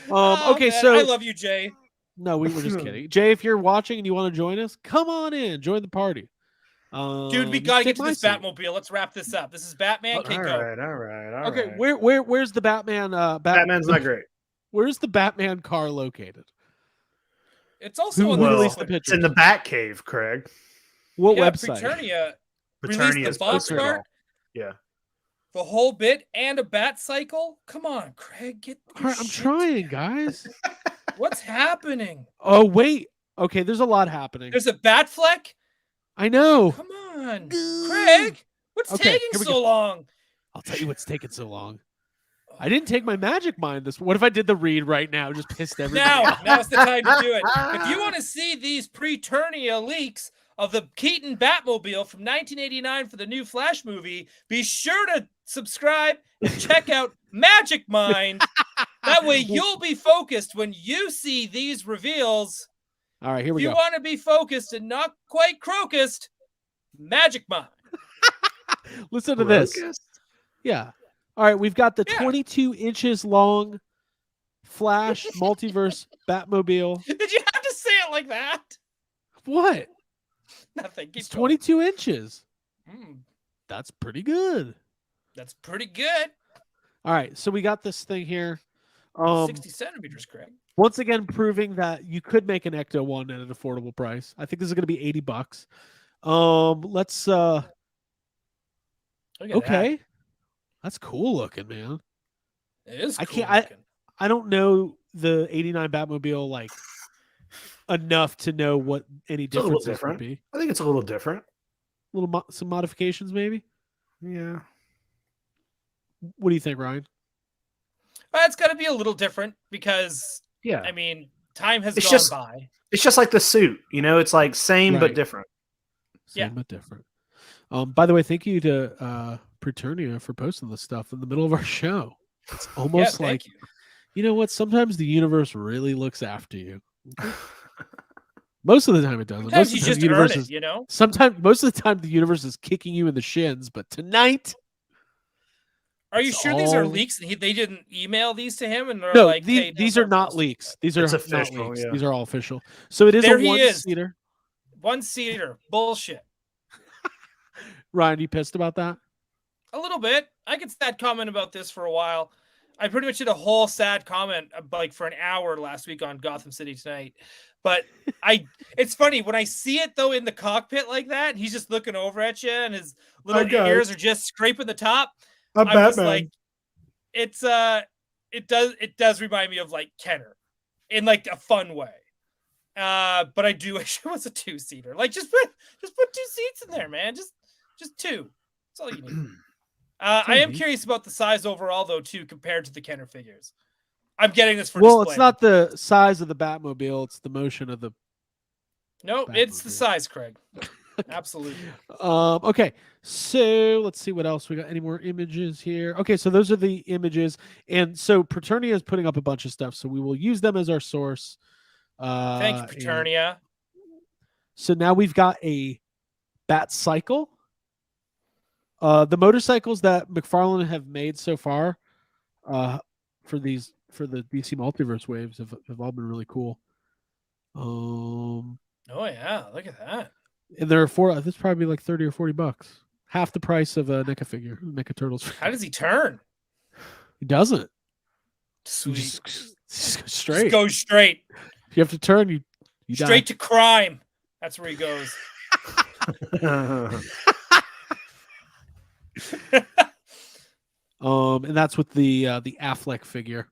Oh, Okay, man, so I love you, Jay. no, we were just kidding. Jay, if you're watching and you want to join us, come on in, join the party. Dude, we you gotta take get to my this seat. Batmobile. Let's wrap this up. This is Batman. All Can go. right, all right. Okay, where's the Batman? Batman's not great. Where's the Batman car located? It's also Who on the released list. the It's in the Batcave, Craig. What Yeah, website? Preternia released Paternia's the box posted it all. art, Yeah. the whole bit, and a bat cycle. Come on, Craig, get. All your right, I'm shit trying, together. guys. What's happening? Oh wait. Okay, there's a lot happening. There's a bat fleck. I know. Come on, Craig. What's Okay, taking here we so go. long? I'll tell you what's taking so long. I didn't take my magic mind. What if I did the read right now? Just pissed everybody off. Now's the time to do it. If you want to see these Preternia leaks of the Keaton Batmobile from 1989 for the new Flash movie, be sure to subscribe and check out Magic Mind. That way you'll be focused when you see these reveals. All right, here If we you go. want to be focused and not quite crocused, Magic Mind. Listen to this. Yeah. All right, we've got the Yeah. 22 inches long Flash Multiverse Batmobile. Did you have to say it like that? What? Nothing. Keep It's going. 22 inches. Mm, That's pretty good. that's pretty good. All right, so we got this thing here. 60 centimeters, Craig. Once again, proving that you could make an Ecto one at an affordable price. I think this is going to be $80. Let's. Look at Okay, that's cool looking, man. that. It is I cool can't- looking. I don't know the '89 Batmobile like enough to know what any It's a little differences would different. be. I think it's a little different. Some modifications, maybe. Yeah. What do you think, Ryan? It's got to be a little different because, Yeah. I mean, time has It's gone just- by. It's just like the suit, you know, it's like same Right. but different. Same Yeah. but different. By the way, thank you to Preternia for posting this stuff in the middle of our show. It's almost Yeah, like thank you. you know what? Sometimes the universe really looks after you. Most of the time it doesn't. Sometimes Most you of the time just the earn universe it, is you know? most of the time the universe is kicking you in the shins. But tonight, Are you It's sure these are all- leaks? They didn't email these to him? And they're no, like, hey, these no, are not no, leaks. These are It's not official, leaks. yeah. These are all official. So it is There a he one is. seater. One seater. Bullshit. Ryan, you pissed about that? A little bit. I could sad comment about this for a while. I pretty much did a whole sad comment like for an hour last week on Gotham City Tonight. But it's funny when I see it though in the cockpit like that, he's just looking over at you and his little Okay. ears are just scraping the top. I'm I was like, it does remind me of like Kenner in like a fun way. But I do wish it was a two-seater. Like just put two seats in there, man. Just two. That's all you need. I am curious about the size overall, though, too, compared to the Kenner figures. I'm getting this for display. It's not the size of the Batmobile; it's the motion of the. No, it's the size, Craig. Absolutely. Okay, so let's see what else we got. Any more images here? Okay, so those are the images, and so Preternia is putting up a bunch of stuff, so we will use them as our source. Thank you, Preternia. So now we've got a Bat Cycle. The motorcycles that McFarlane have made so far, for the DC Multiverse waves have all been really cool. Oh yeah, look at that. And there are this is probably like $30 or $40, half the price of a NECA figure, NECA Turtles. How does he turn? He doesn't. Sweet. Just straight. Just go straight. If you have to turn, you straight die. to crime. That's where he goes. And that's with the Affleck figure.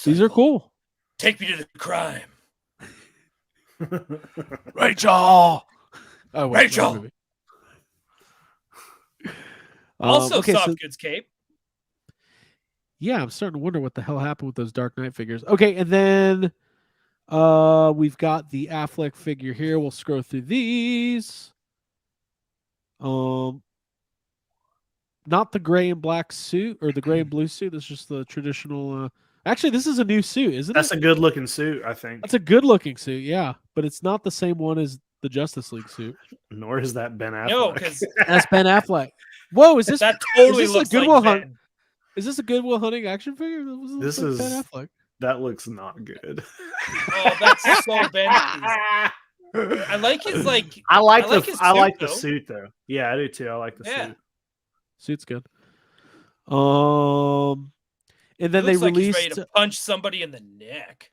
These are cool. Take me to the crime. Rachel. Oh, wait, Rachel. Also, okay, soft goods cape. Yeah, I'm starting to wonder what the hell happened with those Dark Knight figures. Okay, and then we've got the Affleck figure here. We'll scroll through these. Not the gray and black suit or the gray and blue suit. This is just the traditional. Actually, this is a new suit, isn't it? That's a good looking suit, I think. That's a good looking suit, yeah. But it's not the same one as the Justice League suit. Nor is that Ben Affleck. No, because that's Ben Affleck. Whoa, is this that totally is this looks a Goodwill like Hunt? Is this a Goodwill Hunting action figure? This like is Ben Affleck. That looks not good. Oh, that's so Ben. I like his like. I like the suit though. Yeah, I do too. I like the suit. Suit's good. And then they like released he's ready to punch somebody in the neck.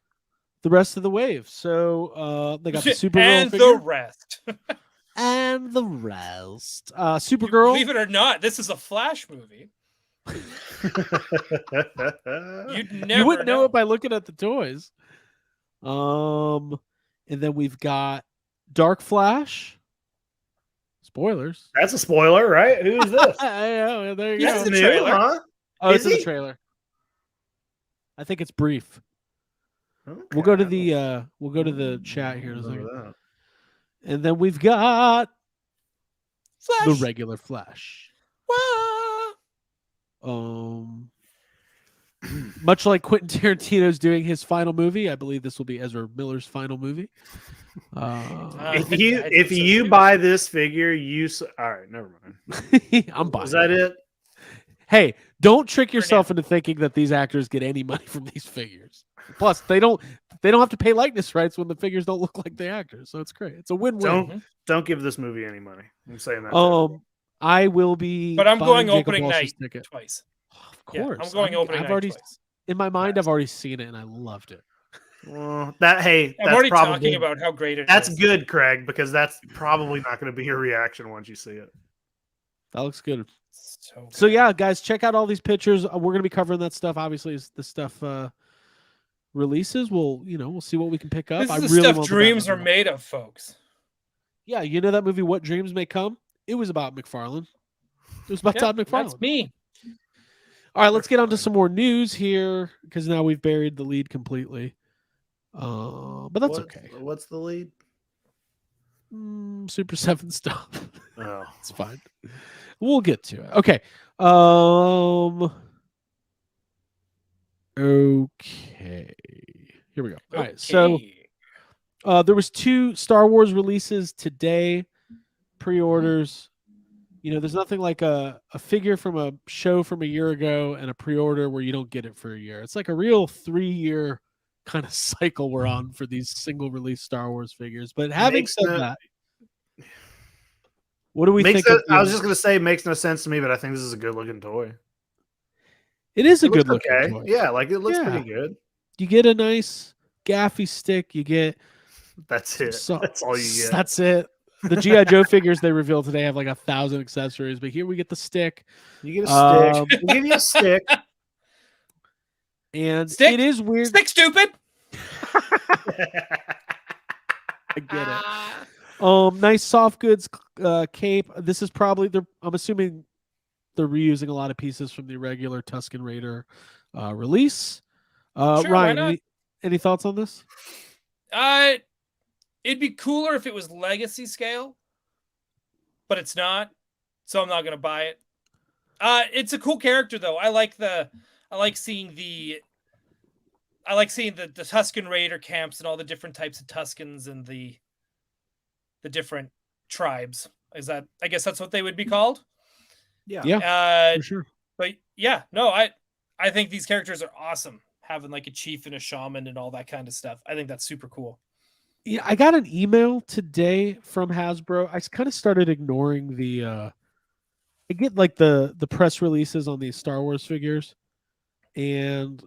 The rest of the wave. So they got the Supergirl and figure. the rest. And the rest. Supergirl. Believe it or not, this is a Flash movie. You wouldn't know it by looking at the toys. And then we've got Dark Flash. Spoilers. That's a spoiler, right? Who is this? There you He's go. in the trailer. Huh? Oh, it's in the trailer. I think it's brief. Okay. We'll go to the chat here in a second. And then we've got Flash. the regular Flash. Much like Quentin Tarantino's doing his final movie, I believe this will be Ezra Miller's final movie. If you buy this figure, all right, never mind. I'm buying. Is that it? Hey, don't trick yourself into thinking that these actors get any money from these figures. Plus, they don't have to pay likeness rights when the figures don't look like the actors. So it's great. It's a win-win. Don't give this movie any money. I'm saying that. I will be. But I'm going Jacob opening Walsh's night ticket. twice. Of course, I'm going opening night twice. In my mind, I've already seen it and I loved it. Well, I'm already talking about how great it is. That's good, Craig, because that's probably not going to be your reaction once you see it. That looks good. So yeah, guys, check out all these pictures. We're going to be covering that stuff. Obviously, as the stuff releases, we'll see what we can pick up. This is the stuff dreams are made of, folks. Yeah, you know that movie, What Dreams May Come? It was about McFarlane. It was about Todd McFarlane. That's me. All right, let's get on to some more news here because now we've buried the lead completely. But that's okay. What's the lead? Super7 stuff. Oh, it's fine. We'll get to it. Okay. Okay. Here we go. All right. So there was 2 Star Wars releases today. Pre-orders. There's nothing like a figure from a show from a year ago and a pre-order where you don't get it for a year. It's like a real 3-year kind of cycle we're on for these single release Star Wars figures. But having said that, what do we think? I was just going to say it makes no sense to me, but I think this is a good looking toy. It is a good looking toy. Yeah, like it looks pretty good. You get a nice gaffy stick. You get that's it. That's all you get. That's it. The G.I. Joe figures they revealed today have like 1,000 accessories, but here we get the stick. You get a stick. We'll give you a stick. And it is weird. Stick, stupid. I get it. Nice soft goods cape. This is probably I'm assuming they're reusing a lot of pieces from the regular Tusken Raider release. Sure, why Ryan, not? any thoughts on this? It'd be cooler if it was legacy scale, but it's not, so I'm not gonna buy it. It's a cool character though. I like seeing the Tusken Raider camps and all the different types of Tuskens and the different tribes. I guess that's what they would be called. Yeah, for sure. But yeah, no, I think these characters are awesome. Having like a chief and a shaman and all that kind of stuff. I think that's super cool. Yeah, I got an email today from Hasbro. I kind of started ignoring I get like the press releases on these Star Wars figures, and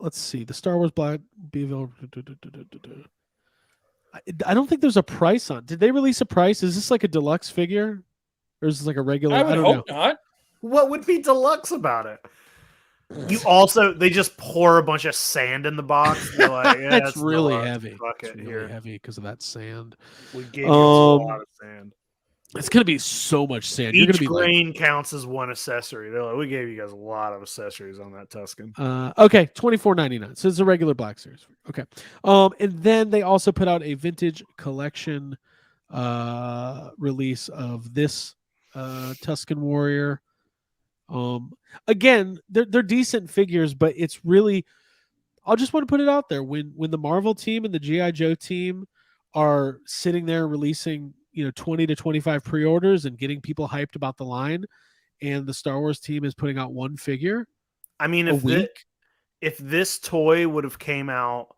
let's see, the Star Wars Black Beeville. I don't think there's a price on. Did they release a price? Is this like a deluxe figure, or is this like a regular? I don't know. Not. What would be deluxe about it? They just pour a bunch of sand in the box. They're like, yeah, that's really heavy. It's really heavy because of that sand. We gave you a lot of sand. It's gonna be so much sand. Each You're gonna be grain counts as one accessory. They're like, we gave you guys a lot of accessories on that Tusken. Okay, $24.99. So it's a regular Black Series. Okay. And then they also put out a vintage collection release of this Tusken Warrior. Again, they're decent figures, but it's really, I'll just want to put it out there. When the Marvel team and the G.I. Joe team are sitting there releasing 20 to 25 pre-orders and getting people hyped about the line, and the Star Wars team is putting out one figure. I mean, if this toy would have came out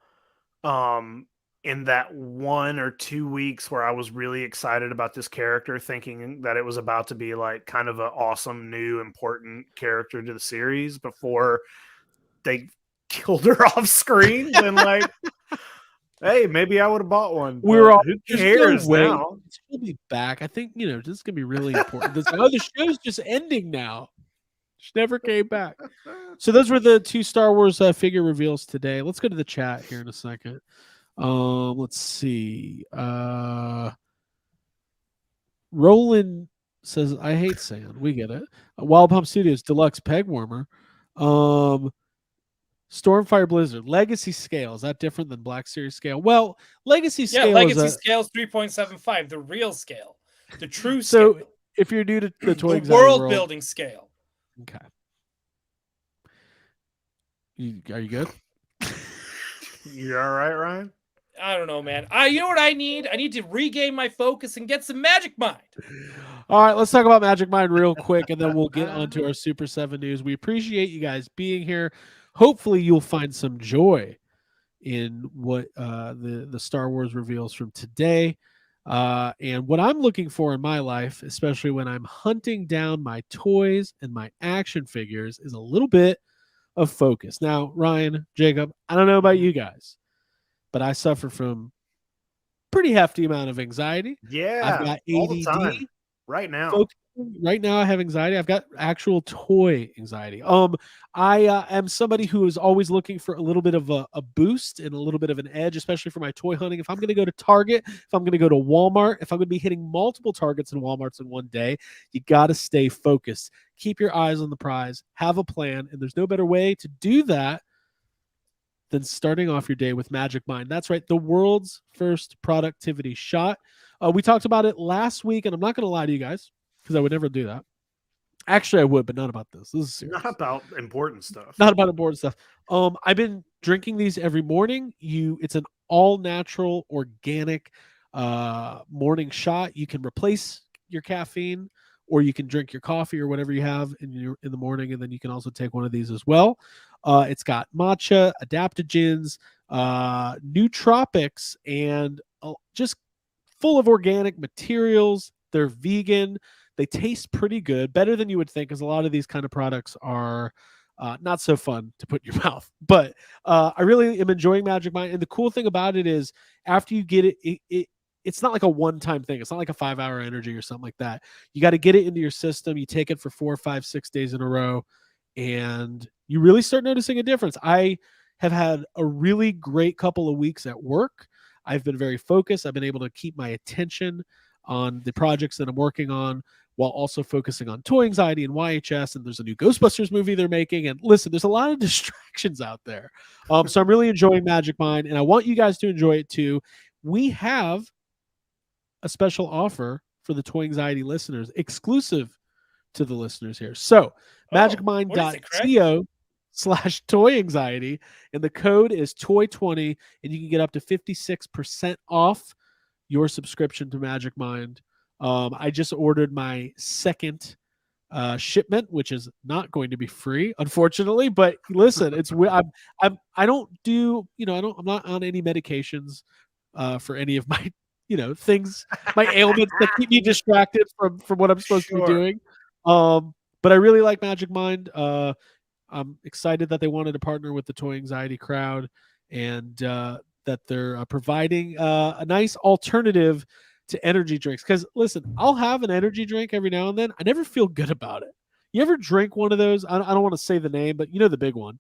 in that 1 or 2 weeks where I was really excited about this character, thinking that it was about to be like kind of an awesome new important character to the series before they killed her off screen, then like hey, maybe I would have bought one. We're all who cares now? She'll be back. I think this is gonna be really important. The show's just ending now. She never came back. So those were the 2 Star Wars figure reveals today. Let's go to the chat here in a second. Let's see. Roland says, I hate sand. We get it. Wild Pump Studios Deluxe Peg Warmer. Stormfire Blizzard Legacy scale, is that different than Black Series scale? Well, Legacy scale. Yeah, Legacy scale is 3.75. The real scale, the true so scale. If you're new to the toy the world building scale. Okay. Are you good? You all right, Ryan? I don't know, man. You know what I need? I need to regain my focus and get some Magic Mind. All right, let's talk about Magic Mind real quick, and then we'll get onto our Super 7 news. We appreciate you guys being here. Hopefully, you'll find some joy in what the Star Wars reveals from today. And what I'm looking for in my life, especially when I'm hunting down my toys and my action figures, is a little bit of focus. Now, Ryan, Jacob, I don't know about you guys, but I suffer from pretty hefty amount of anxiety. Yeah, I've got ADD all the time. Right now. Right now, I have anxiety. I've got actual toy anxiety. I am somebody who is always looking for a little bit of a boost and a little bit of an edge, especially for my toy hunting. If I'm going to go to Target, if I'm going to go to Walmart, if I'm going to be hitting multiple Targets and Walmarts in one day, you got to stay focused. Keep your eyes on the prize. Have a plan, and there's no better way to do that than starting off your day with Magic Mind. That's right, the world's first productivity shot. We talked about it last week, and I'm not going to lie to you guys, because I would never do that. Actually, I would, but not about this. This is serious. Not about important stuff. Not about important stuff. I've been drinking these every morning. It's an all-natural, organic morning shot. You can replace your caffeine, or you can drink your coffee or whatever you have in the morning, and then you can also take one of these as well. It's got matcha, adaptogens, nootropics, and just full of organic materials. They're vegan. They taste pretty good, better than you would think, because a lot of these kind of products are not so fun to put in your mouth. But I really am enjoying Magic Mind. And the cool thing about it is after you get it's not like a one-time thing. It's not like a 5-hour energy or something like that. You got to get it into your system. You take it for 4, 5, 6 days in a row, and you really start noticing a difference. I have had a really great couple of weeks at work. I've been very focused. I've been able to keep my attention on the projects that I'm working on while also focusing on Toy Anxiety and YHS. And there's a new Ghostbusters movie they're making. And listen, there's a lot of distractions out there. So I'm really enjoying Magic Mind, and I want you guys to enjoy it too. We have a special offer for the Toy Anxiety listeners, exclusive to the listeners here. So magicmind.co/toy anxiety, and the code is toy20, and you can get up to 56% off your subscription to Magic Mind. I just ordered my second shipment, which is not going to be free, unfortunately. But listen, I don't do, I'm not on any medications for any of my, things, my ailments that keep me distracted from what I'm supposed to be doing. But I really like Magic Mind. I'm excited that they wanted to partner with the Toy Anxiety crowd, and that they're providing a nice alternative to energy drinks. Because listen, I'll have an energy drink every now and then. I never feel good about it. You ever drink one of those? I don't want to say the name, but the big one.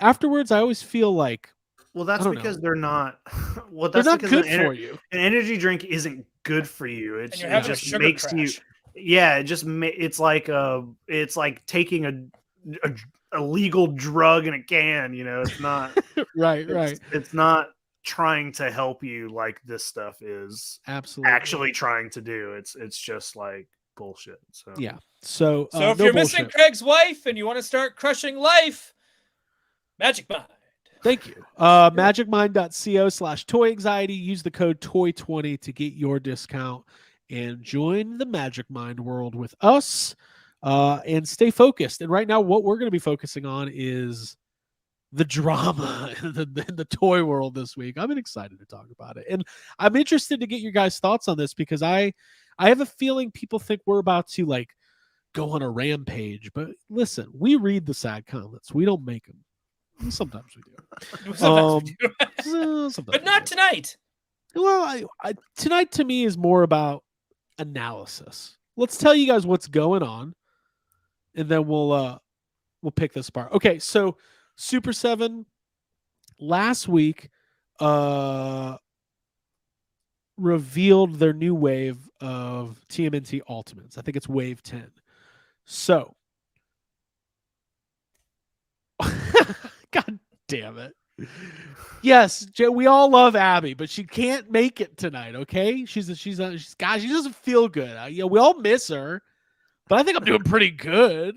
Afterwards, I always feel like, well, that's because they're not. Well, they're that's not because good for you. An energy drink isn't good for you. It just makes you. Yeah, it's like taking a legal drug in a can. It's not right. It's not trying to help you like this stuff is absolutely actually trying to do. It's just like bullshit. So yeah. So if you're missing Craig's wife and you want to start crushing life, Magic Mind. Thank you. Magicmind.co/toy anxiety. Use the code TOY20 to get your discount and join the Magic Mind world with us, and stay focused. And right now, what we're going to be focusing on is the drama in the toy world this week. I'm excited to talk about it. And I'm interested to get your guys' thoughts on this, because I have a feeling people think we're about to go on a rampage. But listen, we read the sad comments. We don't make them. Sometimes we do. Sometimes we do. Sometimes but not tonight. Well, tonight to me is more about analysis. Let's tell you guys what's going on, and then we'll pick this apart. Okay, so Super7 last week revealed their new wave of TMNT Ultimates. I think it's Wave 10. So God damn it. Yes, we all love Abby, but she can't make it tonight, okay? She doesn't feel good. We all miss her, but I think I'm doing pretty good.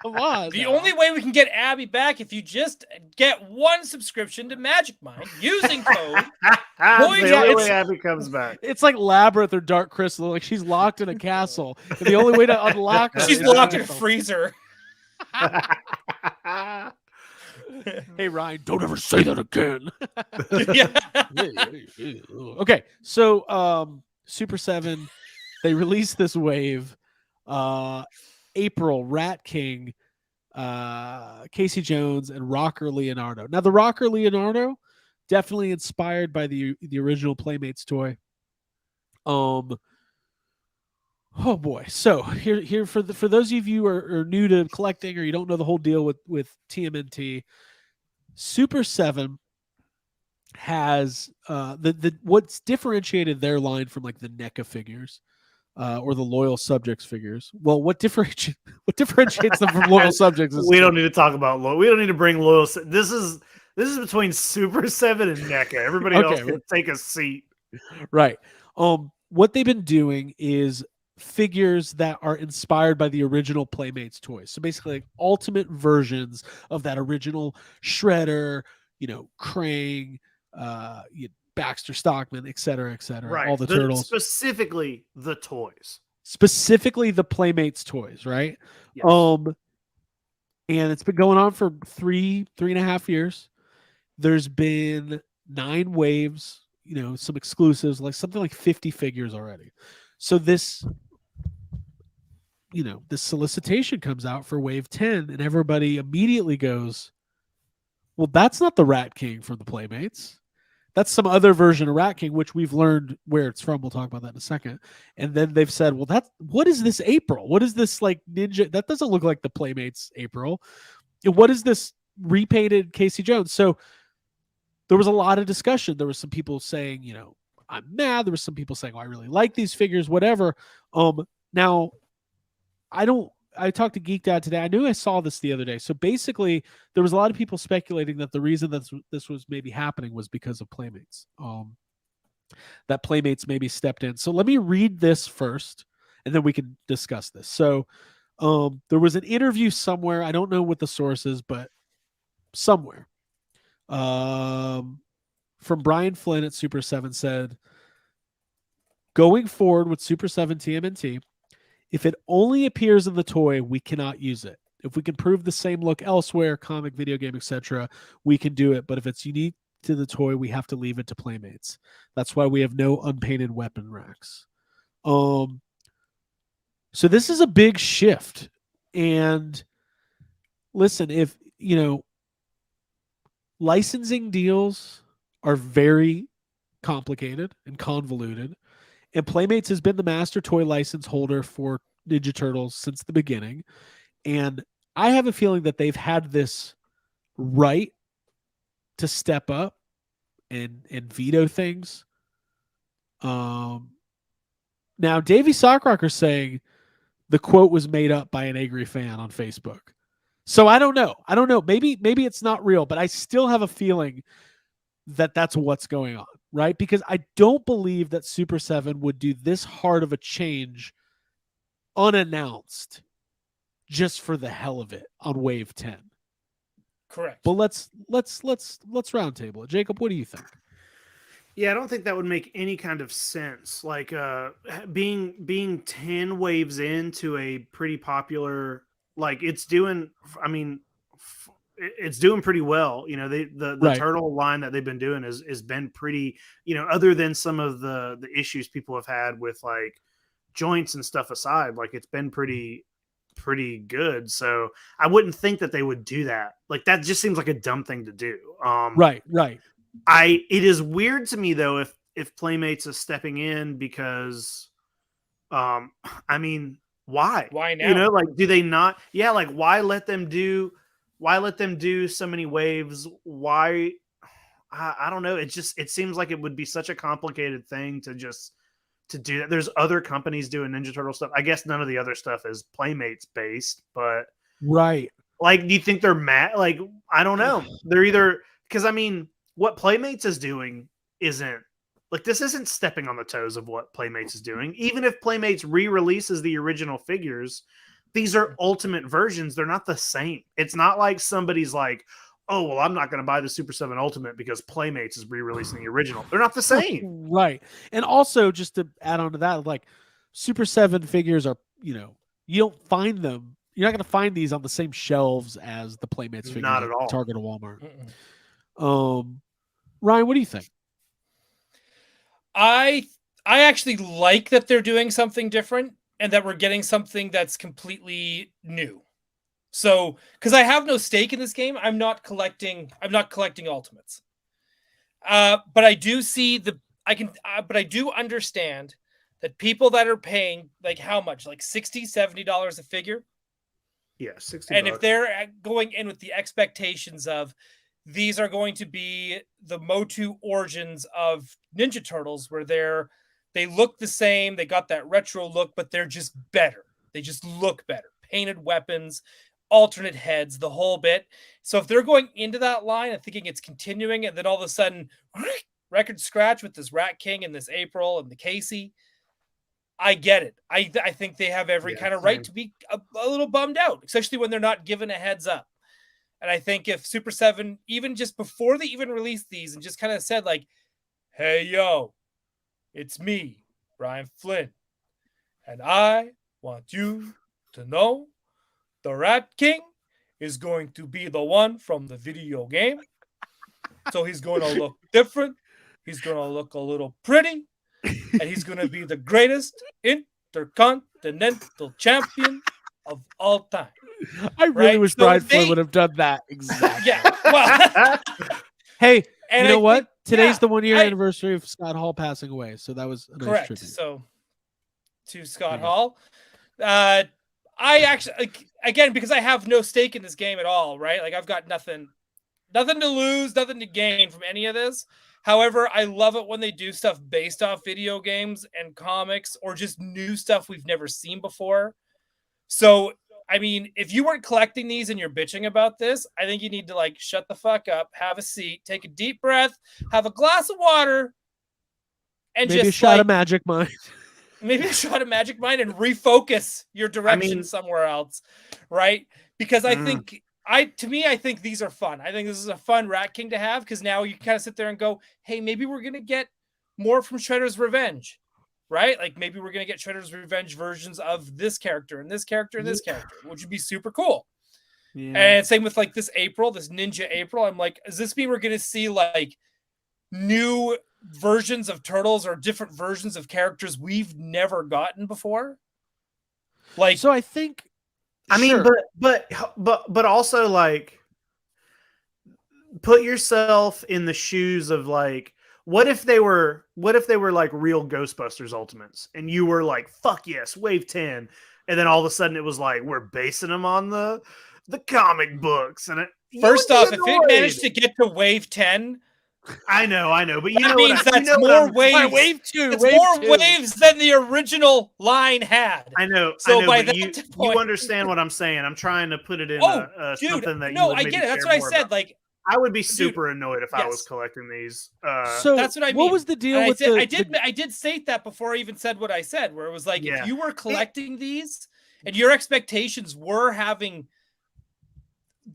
Come on. The only way we can get Abby back if you just get one subscription to Magic Mind using code. The only way Abby comes back. It's like Labyrinth or Dark Crystal. Like she's locked in a castle, and the only way to unlock her, she's locked in a freezer. Hey Ryan, don't ever say that again. Okay, so Super7, they released this wave. April, Rat King, Casey Jones, and Rocker Leonardo. Now the Rocker Leonardo, definitely inspired by the original Playmates toy. Oh boy. So here for those of you who are new to collecting, or you don't know the whole deal with TMNT, Super7 has what's differentiated their line from the NECA figures or the Loyal Subjects figures. Well, what differentiates them from Loyal Subjects is we don't need to talk about we don't need to bring Loyal. This is between Super7 and NECA. Everybody else can take a seat. Right. What they've been doing is figures that are inspired by the original Playmates toys. So basically ultimate versions of that original Shredder, Krang, Baxter Stockman, et cetera, right. All the turtles. Specifically the toys. Specifically the Playmates toys, right? Yes. And it's been going on for 3.5 years. There's been 9 waves, some exclusives, something like 50 figures already. So this solicitation comes out for Wave 10, and everybody immediately goes, well, that's not the Rat King from the Playmates. That's some other version of Rat King, which we've learned where it's from. We'll talk about that in a second. And then they've said, well, what is this April? What is this ninja? That doesn't look like the Playmates April. And what is this repainted Casey Jones? So there was a lot of discussion. There was some people saying, you know, I'm mad. There was some people saying, oh, I really like these figures, whatever. Now I talked to Geek Dad today. I knew I saw this the other day. So basically, there was a lot of people speculating that the reason that this was maybe happening was because of Playmates. That Playmates maybe stepped in. So let me read this first, and then we can discuss this. So there was an interview somewhere. I don't know what the source is, but somewhere. From Brian Flynn at Super7 said, going forward with Super7 TMNT, if it only appears in the toy, we cannot use it. If we can prove the same look elsewhere, comic, video game, etc., we can do it. But if it's unique to the toy, we have to leave it to Playmates. That's why we have no unpainted weapon racks. So this is a big shift. And listen, if, you know, licensing deals are very complicated and convoluted, and Playmates has been the master toy license holder for Ninja Turtles since the beginning. And I have a feeling that they've had this right to step up and veto things. Now, Davey Sockrocker saying the quote was made up by an angry fan on Facebook. So I don't know. Maybe it's not real, but I still have a feeling that that's what's going on, right? Because I don't believe that Super7 would do this hard of a change unannounced just for the hell of it on Wave 10. Correct. But let's roundtable it. Jacob, what do you think? Yeah, I don't think that would make any kind of sense. Like being 10 waves into a pretty popular, like it's doing, I mean, it's doing pretty well. You know, the Right. turtle line that they've been doing has been pretty, you know, other than some of the issues people have had with like joints and stuff aside, like it's been pretty good. So I wouldn't think that they would do that. Like that just seems like a dumb thing to do. Right. It is weird to me though if Playmates is stepping in because I mean, why now? You know, like do they not, yeah, like why let them do so many waves? Why? I don't know. It seems like it would be such a complicated thing to do that. There's other companies doing Ninja Turtle stuff. I guess none of the other stuff is Playmates based, but right. Like, do you think they're mad? Like, I don't know. They're either, because I mean, what Playmates is doing isn't like, this isn't stepping on the toes of what Playmates is doing. Even if Playmates re-releases the original figures, these are ultimate versions. They're not the same. It's not like somebody's like, oh, well, I'm not going to buy the Super 7 Ultimate because Playmates is re-releasing the original. They're not the same. Right. And also, just to add on to that, like Super 7 figures are, you know, you don't find them. You're not going to find these on the same shelves as the Playmates figures. Not at all. Target or Walmart. Ryan, what do you think? I actually like that they're doing something different and that we're getting something that's completely new. So, because I have no stake in this game, I'm not collecting ultimates. But I do see but I do understand that people that are paying like how much, like $60, $70 a figure. Yeah, $60. And if they're going in with the expectations of these are going to be the Motu origins of Ninja Turtles, where they look the same, they got that retro look, but they're just better. They just look better. Painted weapons, alternate heads, the whole bit. So if they're going into that line and thinking it's continuing, and then all of a sudden record scratch with this Rat King and this April and the Casey, I get it. I think they have every kind of right to be a little bummed out, especially when they're not given a heads up. And I think if Super 7, even just before they even released these and just kind of said like, hey, yo, it's me, Brian Flynn, and I want you to know the Rat King is going to be the one from the video game. So he's going to look different. He's going to look a little pretty. And he's going to be the greatest intercontinental champion of all time. I really wish Brian Flynn would have done that. Exactly. Yeah. Well, hey, and you know what? Think, Today's the 1 year anniversary of Scott Hall passing away. So that was a nice correct. tribute. So to Scott Hall. I actually, again, because I have no stake in this game at all, right? Like I've got nothing Nothing to lose, nothing to gain from any of this. However, I love it when they do stuff based off video games and comics or just new stuff we've never seen before. So, I mean, if you weren't collecting these and you're bitching about this, I think you need to like shut the fuck up, have a seat, take a deep breath, have a glass of water, and maybe just a shot of Magic Mind. Maybe a shot of Magic Mind and refocus your direction somewhere else, right? Because I think I think these are fun. I think this is a fun Rat King to have because now you kind of sit there and go, hey, maybe we're gonna get more from Shredder's Revenge, right? Like maybe we're gonna get Shredder's Revenge versions of this character and this character and this character, which would be super cool. Yeah. And same with like this Ninja April. I'm like, does this mean we're gonna see like new versions of Turtles or different versions of characters we've never gotten before? Like, so I think. I mean, but also like, put yourself in the shoes of like, what if they were like real Ghostbusters Ultimates, and you were like, fuck yes, Wave 10, and then all of a sudden it was like, we're basing them on the comic books, and first off, if it managed to get to Wave 10. I know, but that means that's more waves. Wave 2. It's more waves than the original line had. I know. So by that you understand what I'm saying. I'm trying to put it in something that I get it. That's what I said. About. Like, I would be super annoyed if I was collecting these. So that's what I mean. What was the deal with I did state that before I even said what I said, where it was like, if you were collecting these and your expectations were having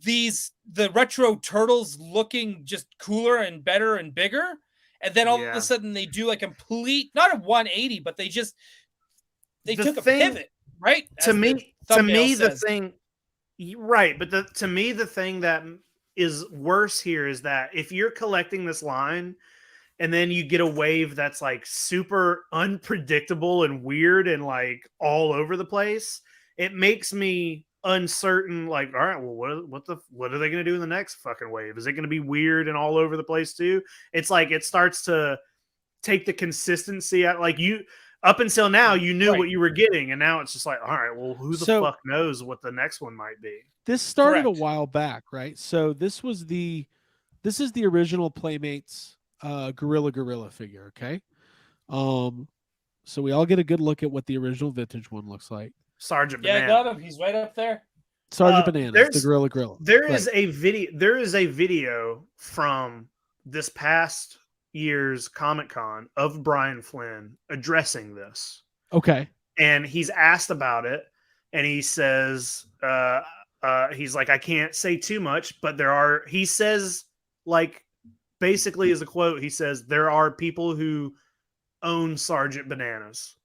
the retro Turtles looking just cooler and better and bigger, and then all of a sudden they do a complete, not a 180, but they took a pivot, right? To me the thing, right? But to me the thing that is worse here is that if you're collecting this line and then you get a wave that's like super unpredictable and weird and like all over the place, it makes me uncertain. Like, all right, well, what are they going to do in the next fucking wave? Is it going to be weird and all over the place too? It's like it starts to take the consistency out. Like you, up until now, you knew what you were getting, and now it's just like, all right, well, who the fuck knows what the next one might be? This started a while back, right? So this is the original Playmates Gorilla figure, okay? So we all get a good look at what the original vintage one looks like. Sergeant Banana. I got him. He's right up there. Sergeant Banana, the Gorilla. There is a video from this past year's Comic-Con of Brian Flynn addressing this. Okay. And he's asked about it, and he says, he's like, I can't say too much, but he says, like, basically as a quote, he says, there are people who own Sergeant Bananas.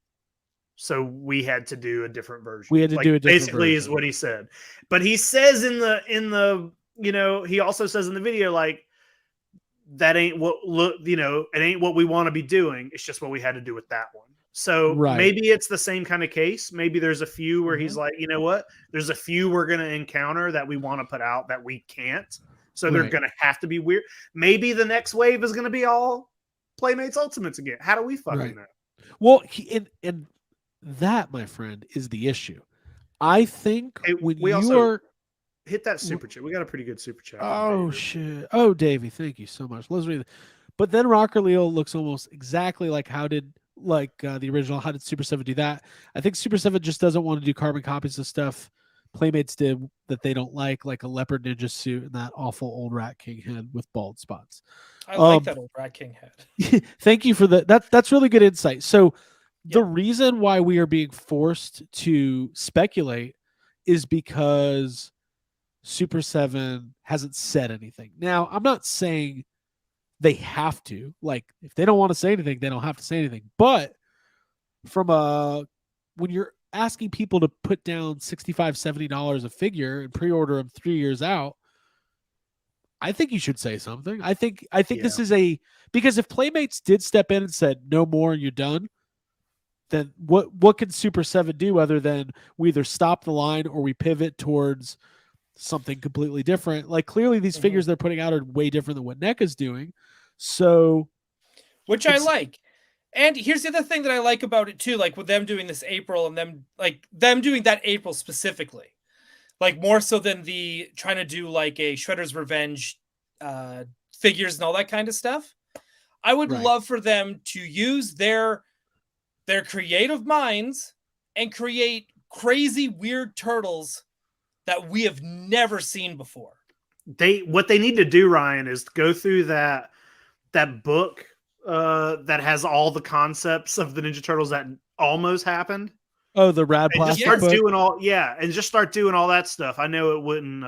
So we had to do a different version. We had to do a different basically version. Is what he said. But he says in the he also says in the video, like, that ain't it ain't what we want to be doing. It's just what we had to do with that one. So maybe it's the same kind of case. Maybe there's a few where he's like, you know what? There's a few we're going to encounter that we want to put out that we can't. So they're going to have to be weird. Maybe the next wave is going to be all Playmates Ultimates again. How do we fucking know? Well, and that, my friend, is the issue. I think when you are hit that super chat. We got a pretty good super chat. Oh shit! Oh, Davey, thank you so much. Let's read it. But then Rocker Leo looks almost exactly like the original. How did Super 7 do that? I think Super 7 just doesn't want to do carbon copies of stuff Playmates did that they don't like a leopard ninja suit and that awful old Rat King head with bald spots. I like that old Rat King head. Thank you for that. That's really good insight. So the reason why we are being forced to speculate is because Super 7 hasn't said anything. Now, I'm not saying they have to. Like, if they don't want to say anything, they don't have to say anything. But when you're asking people to put down $65, $70 a figure and pre-order them 3 years out, I think you should say something. I think this is because if Playmates did step in and said, no more and you're done, then what can Super 7 do other than we either stop the line or we pivot towards something completely different? Like, clearly these figures they're putting out are way different than what NECA's doing. So, which I like. And here's the other thing that I like about it too, like with them doing this April and them doing that April specifically, like more so than the trying to do like a Shredder's Revenge figures and all that kind of stuff. I would love for them to use their creative minds and create crazy, weird turtles that we have never seen before. What they need to do, Ryan, is go through that book that has all the concepts of the Ninja Turtles that almost happened. Oh, the Rad and Plastic just start book? just start doing all that stuff. I know it wouldn't,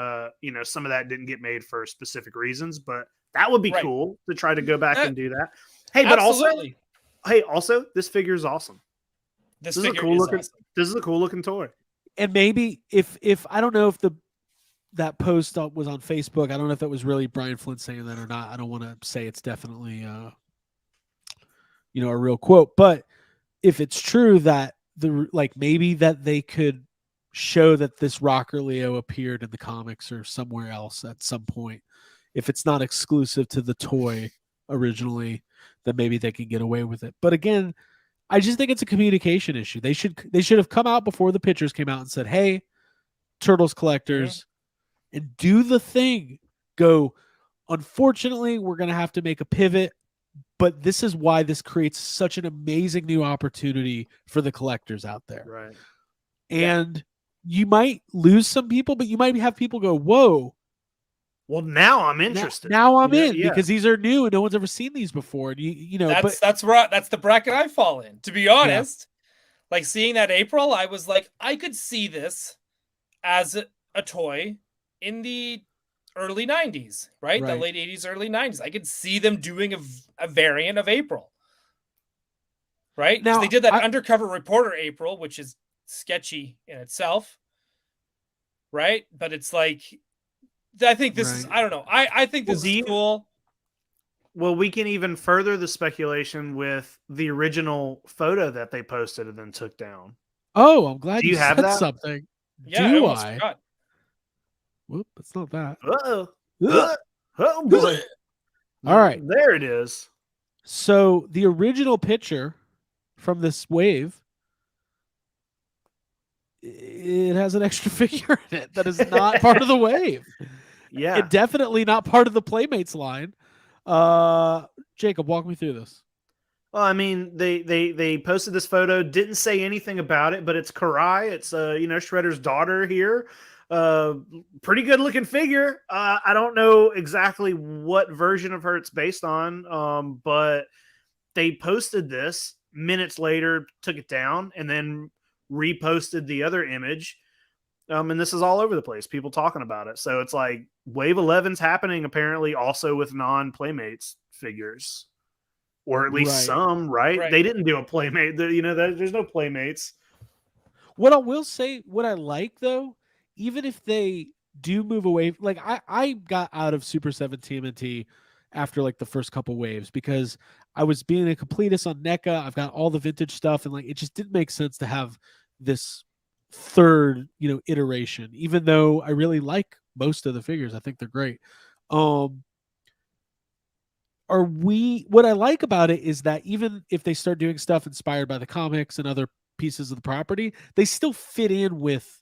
some of that didn't get made for specific reasons, but that would be cool to try to go back and do that. Hey, but also, this figure is awesome. This is a cool looking. Awesome. This is a cool looking toy. And maybe if I don't know if that post was on Facebook, I don't know if that was really Brian Flint saying that or not. I don't want to say it's definitely a real quote, but if it's true that maybe that they could show that this Rocker Leo appeared in the comics or somewhere else at some point, if it's not exclusive to the toy originally, then maybe they can get away with it. But again, I just think it's a communication issue. They should have come out before the pictures came out and said, "Hey, Turtles collectors," and do the thing. Go, unfortunately, we're going to have to make a pivot, but this is why this creates such an amazing new opportunity for the collectors out there. Right. And you might lose some people, but you might have people go, "Whoa. Well, now I'm interested. Now I'm in because these are new and no one's ever seen these before." And that's right. That's the bracket I fall in. To be honest, like seeing that April, I was like, I could see this as a toy in the early 90s, right? The late 80s, early 90s. I could see them doing a variant of April. Right? Now, they did that undercover reporter April, which is sketchy in itself. Right? But it's like, I think this is, I don't know. I think this is cool. Well, we can even further the speculation with the original photo that they posted and then took down. Oh, I'm glad you have said something. Yeah, Do I forgot. Whoop, it's not that. Oh boy. All right. There it is. So the original picture from this wave, it has an extra figure in it that is not part of the wave. Yeah. It definitely not part of the Playmates line. Jacob, walk me through this. Well, I mean, they posted this photo, didn't say anything about it, but it's Karai. It's Shredder's daughter here. Pretty good looking figure. I don't know exactly what version of her it's based on, but they posted this minutes later, took it down, and then reposted the other image. And this is all over the place. People talking about it. So it's like Wave 11's happening apparently also with non-Playmates figures. Or at least some, right? They didn't do a Playmate. There's no Playmates. What I will say, what I like though, even if they do move away, like I got out of Super7 TMNT after like the first couple waves because I was being a completist on NECA. I've got all the vintage stuff, and like it just didn't make sense to have this third, iteration, even though I really like most of the figures. I think they're great. What I like about it is that even if they start doing stuff inspired by the comics and other pieces of the property, they still fit in with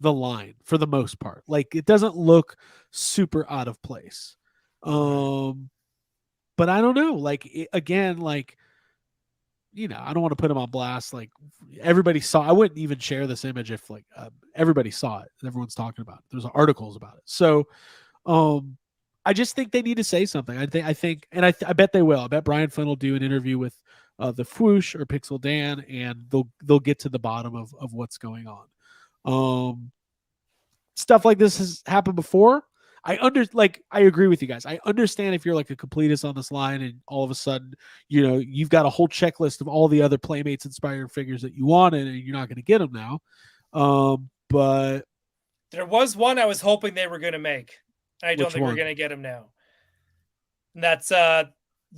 the line for the most part. Like it doesn't look super out of place. But I don't know, I don't want to put them on blast. Like everybody saw, I wouldn't even share this image if everybody saw it. Everyone's talking about it. There's articles about it. So, I just think they need to say something. I think, and I bet they will. I bet Brian Flynn will do an interview with the Fwoosh or Pixel Dan, and they'll get to the bottom of what's going on. Stuff like this has happened before. I agree with you guys. I understand if you're like a completist on this line and all of a sudden, you've got a whole checklist of all the other Playmates inspired figures that you wanted and you're not going to get them now. But there was one I was hoping they were going to make. I don't think we're going to get him now. And that's the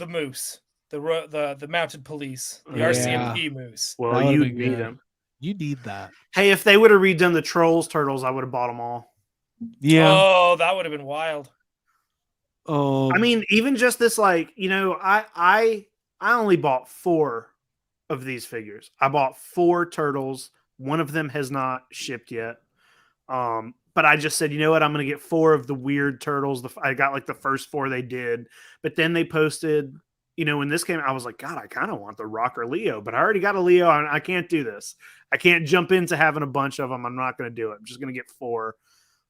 Moose, the Mounted Police, the RCMP Moose. Well, you need him. You need that. Hey, if they would have redone the Trolls Turtles, I would have bought them all. Yeah. Oh, that would have been wild. I mean, even just this, I only bought 4 of these figures. I bought 4 turtles. One of them has not shipped yet. but I just said, you know what? I'm going to get 4 of the weird turtles. I got like the first 4 they did, but then they posted, when this came, I was like, God, I kind of want the Rock or Leo, but I already got a Leo. And I can't do this. I can't jump into having a bunch of them. I'm not going to do it. I'm just going to get 4.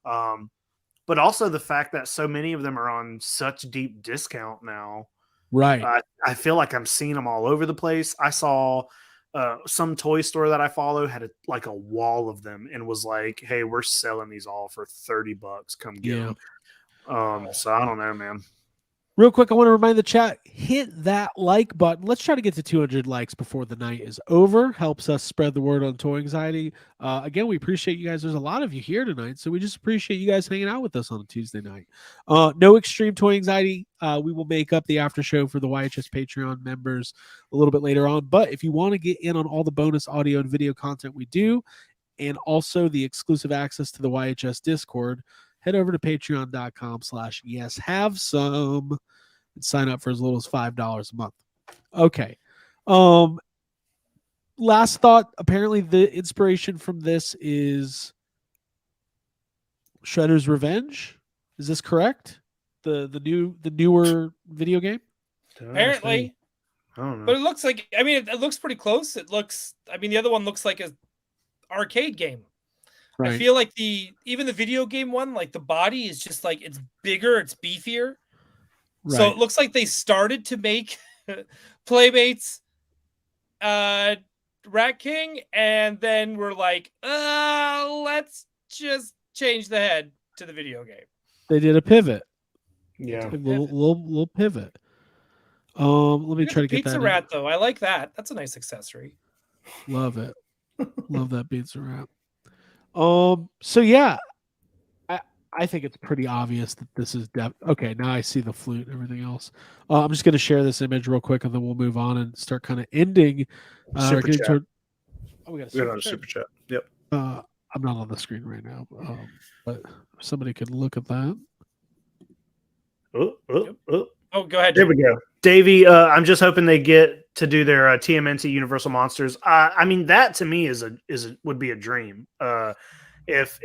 But also the fact that so many of them are on such deep discount now. Right. I feel like I'm seeing them all over the place. I saw some toy store that I follow had a wall of them and was like, hey, we're selling these all for $30. Come get them. So I don't know, man. Real quick, I want to remind the chat, hit that like button. Let's try to get to 200 likes before the night is over. Helps us spread the word on Toy Anxiety. Again, we appreciate you guys. There's a lot of you here tonight, so we just appreciate you guys hanging out with us on a Tuesday night. No extreme Toy Anxiety. We will make up the after show for the YHS Patreon members a little bit later on. But if you want to get in on all the bonus audio and video content we do, and also the exclusive access to the YHS Discord, head over to patreon.com/yeshavesome and sign up for as little as $5 a month. Okay. Last thought. Apparently the inspiration from this is Shredder's Revenge. Is this correct? The newer video game? Apparently. I don't know. But it looks like, it looks pretty close. The other one looks like an arcade game. Right. I feel like even the video game one, like the body is just like, it's bigger, it's beefier. Right. So it looks like they started to make Playmates Rat King, and then we're like, let's just change the head to the video game. They did a pivot. Yeah. A little pivot. Let me try to get that. Pizza Rat, though. I like that. That's a nice accessory. Love it. Love that Pizza Rat. So yeah, I think it's pretty obvious that this is okay. Now I see the flute and everything else. I'm just going to share this image real quick and then we'll move on and start kind of ending. Super chat. We got a super chat. Yep. I'm not on the screen right now, but somebody could look at that. Oh, go ahead. There we go. Davey, I'm just hoping they get to do their TMNT Universal Monsters. That to me would be a dream. If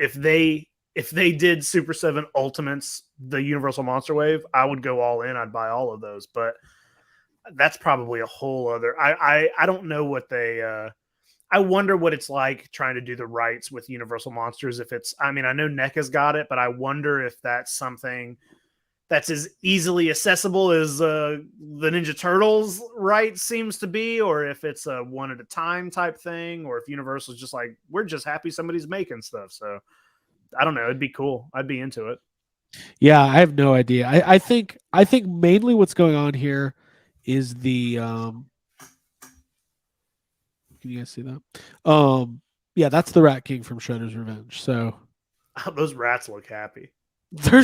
they did Super 7 Ultimates, the Universal Monster Wave, I would go all in. I'd buy all of those. But that's probably a whole other. I don't know what they. I wonder what it's like trying to do the rights with Universal Monsters. If it's, I know NECA's got it, but I wonder if that's something that's as easily accessible as the Ninja Turtles right seems to be, or if it's a one at a time type thing, or if Universal's just like, we're just happy somebody's making stuff. So I don't know. It'd be cool. I'd be into it. Yeah, I have no idea. I think mainly what's going on here is the can you guys see that? Yeah, that's the Rat King from Shredder's Revenge. So those rats look happy. They're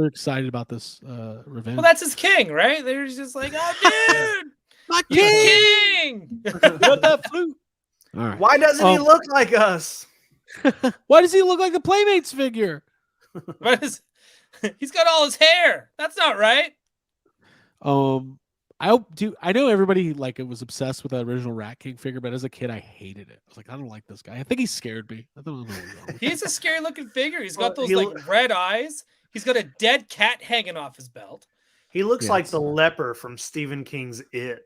excited about this revenge. Well, that's his king, right? They're just like, oh, dude, my king! What that flute? All right. Why doesn't he look like us? Why does he look like a Playmates figure? He's got all his hair. That's not right. I know everybody was obsessed with that original Rat King figure, but as a kid, I hated it. I was like, I don't like this guy. I think he scared me. I don't know. He's a scary looking figure. He's got those red eyes. He's got a dead cat hanging off his belt. He looks like the leper from Stephen King's It.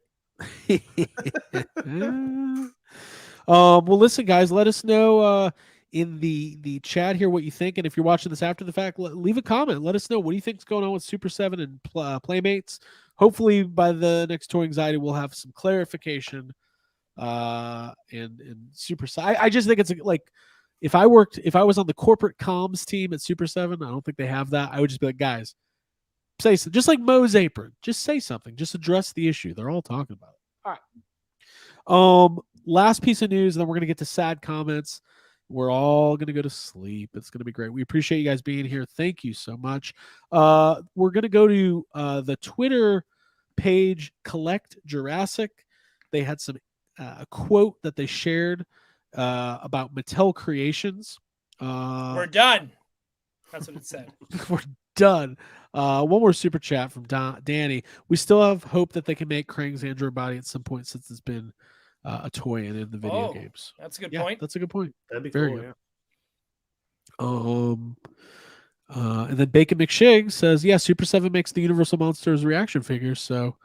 Well, listen, guys, let us know in the chat here what you think, and if you're watching this after the fact, leave a comment. Let us know what do you think is going on with Super 7 and Playmates. Hopefully, by the next Toy Anxiety, we'll have some clarification. And Super 7. I just think it's like if I was on the corporate comms team at Super 7, I don't think they have that. I would just be like, guys, say something. Just like Moe's apron. Just say something. Just address the issue. They're all talking about it. All right. Last piece of news, and then we're going to get to sad comments. We're all going to go to sleep. It's going to be great. We appreciate you guys being here. Thank you so much. We're going to go to the Twitter page, Collect Jurassic. They had a quote that they shared about Mattel Creations. We're done. That's what it said. We're done. One more super chat from Danny. We still have hope that they can make Krang's android body at some point since it's been a toy and in the video games. That's a good point. That's a good point. That'd be very cool. good. And then Bacon McShig says, yeah, Super 7 makes the Universal Monsters reaction figures. So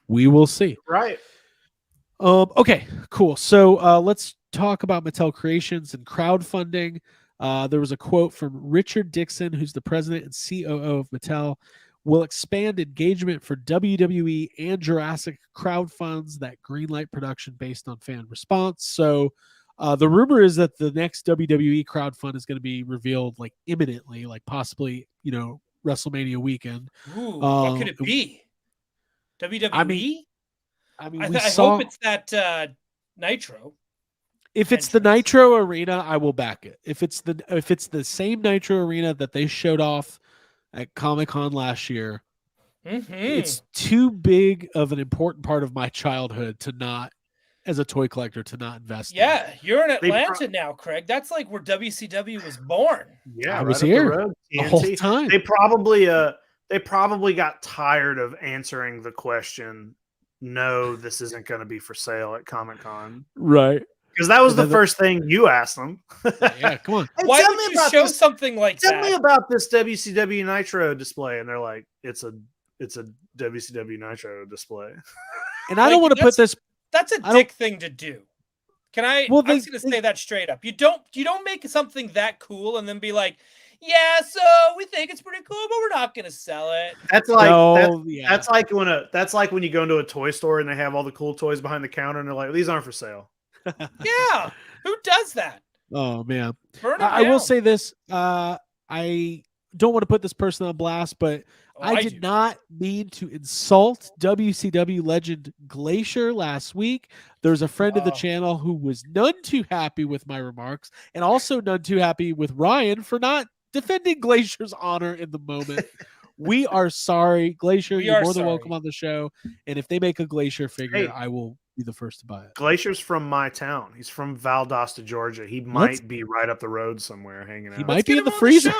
we will see. Right. Okay, cool. So let's talk about Mattel Creations and crowdfunding. There was a quote from Richard Dixon, who's the president and COO of Mattel. Will expand engagement for WWE and Jurassic crowdfunds that greenlight production based on fan response. So the rumor is that the next WWE crowdfund is going to be revealed like imminently, like possibly, WrestleMania weekend. Ooh, what could it be? WWE? I mean, I hope it's that Nitro. If it's the Nitro Arena, I will back it. If it's the same Nitro Arena that they showed off at Comic-Con last year, it's too big of an important part of my childhood to not, as a toy collector, to not invest in. You're in Atlanta now, Craig. That's like where WCW was born. Yeah, I was here the whole time. They probably got tired of answering the question, no, this isn't going to be for sale at Comic-Con. Right. Because that was the first thing you asked them. Yeah, come on. Why would you show something like that? Tell me about this WCW Nitro display. And they're like, it's a WCW Nitro display. And I don't want to put this. That's a dick thing to do. Can I? Well, I'm just going to say that straight up. You don't make something that cool and then be like, yeah, so we think it's pretty cool, but we're not going to sell it. That's like that's like when you go into a toy store and they have all the cool toys behind the counter and they're like, these aren't for sale. Yeah, who does that? Oh man, I will say this. I don't want to put this person on blast, but I did not mean to insult WCW legend Glacier last week. There's a friend of the channel who was none too happy with my remarks, and also none too happy with Ryan for not defending Glacier's honor in the moment. We are sorry, Glacier. You're more than welcome on the show. And if they make a Glacier figure, I will be the first to buy it. Glacier's from my town. He's from Valdosta, Georgia. He might be right up the road somewhere hanging out. He might be in the freezer.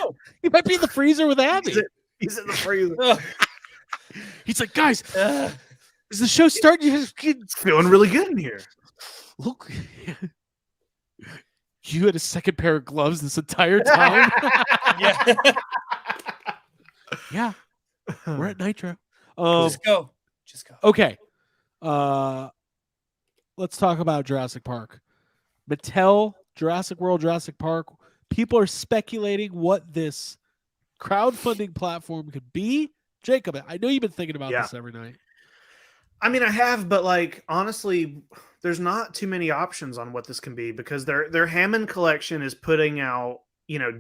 He might be in the freezer with Abby. He's in the freezer. He's like, guys, is the show starting? It's feeling really good in here. Look, you had a second pair of gloves this entire time. Yeah. We're at Nitro. Just go. Okay. Let's talk about Jurassic Park. Mattel, Jurassic World, Jurassic Park. People are speculating what this crowdfunding platform could be. Jacob, I know you've been thinking about this every night. I mean, I have, but like honestly, there's not too many options on what this can be because their Hammond collection is putting out,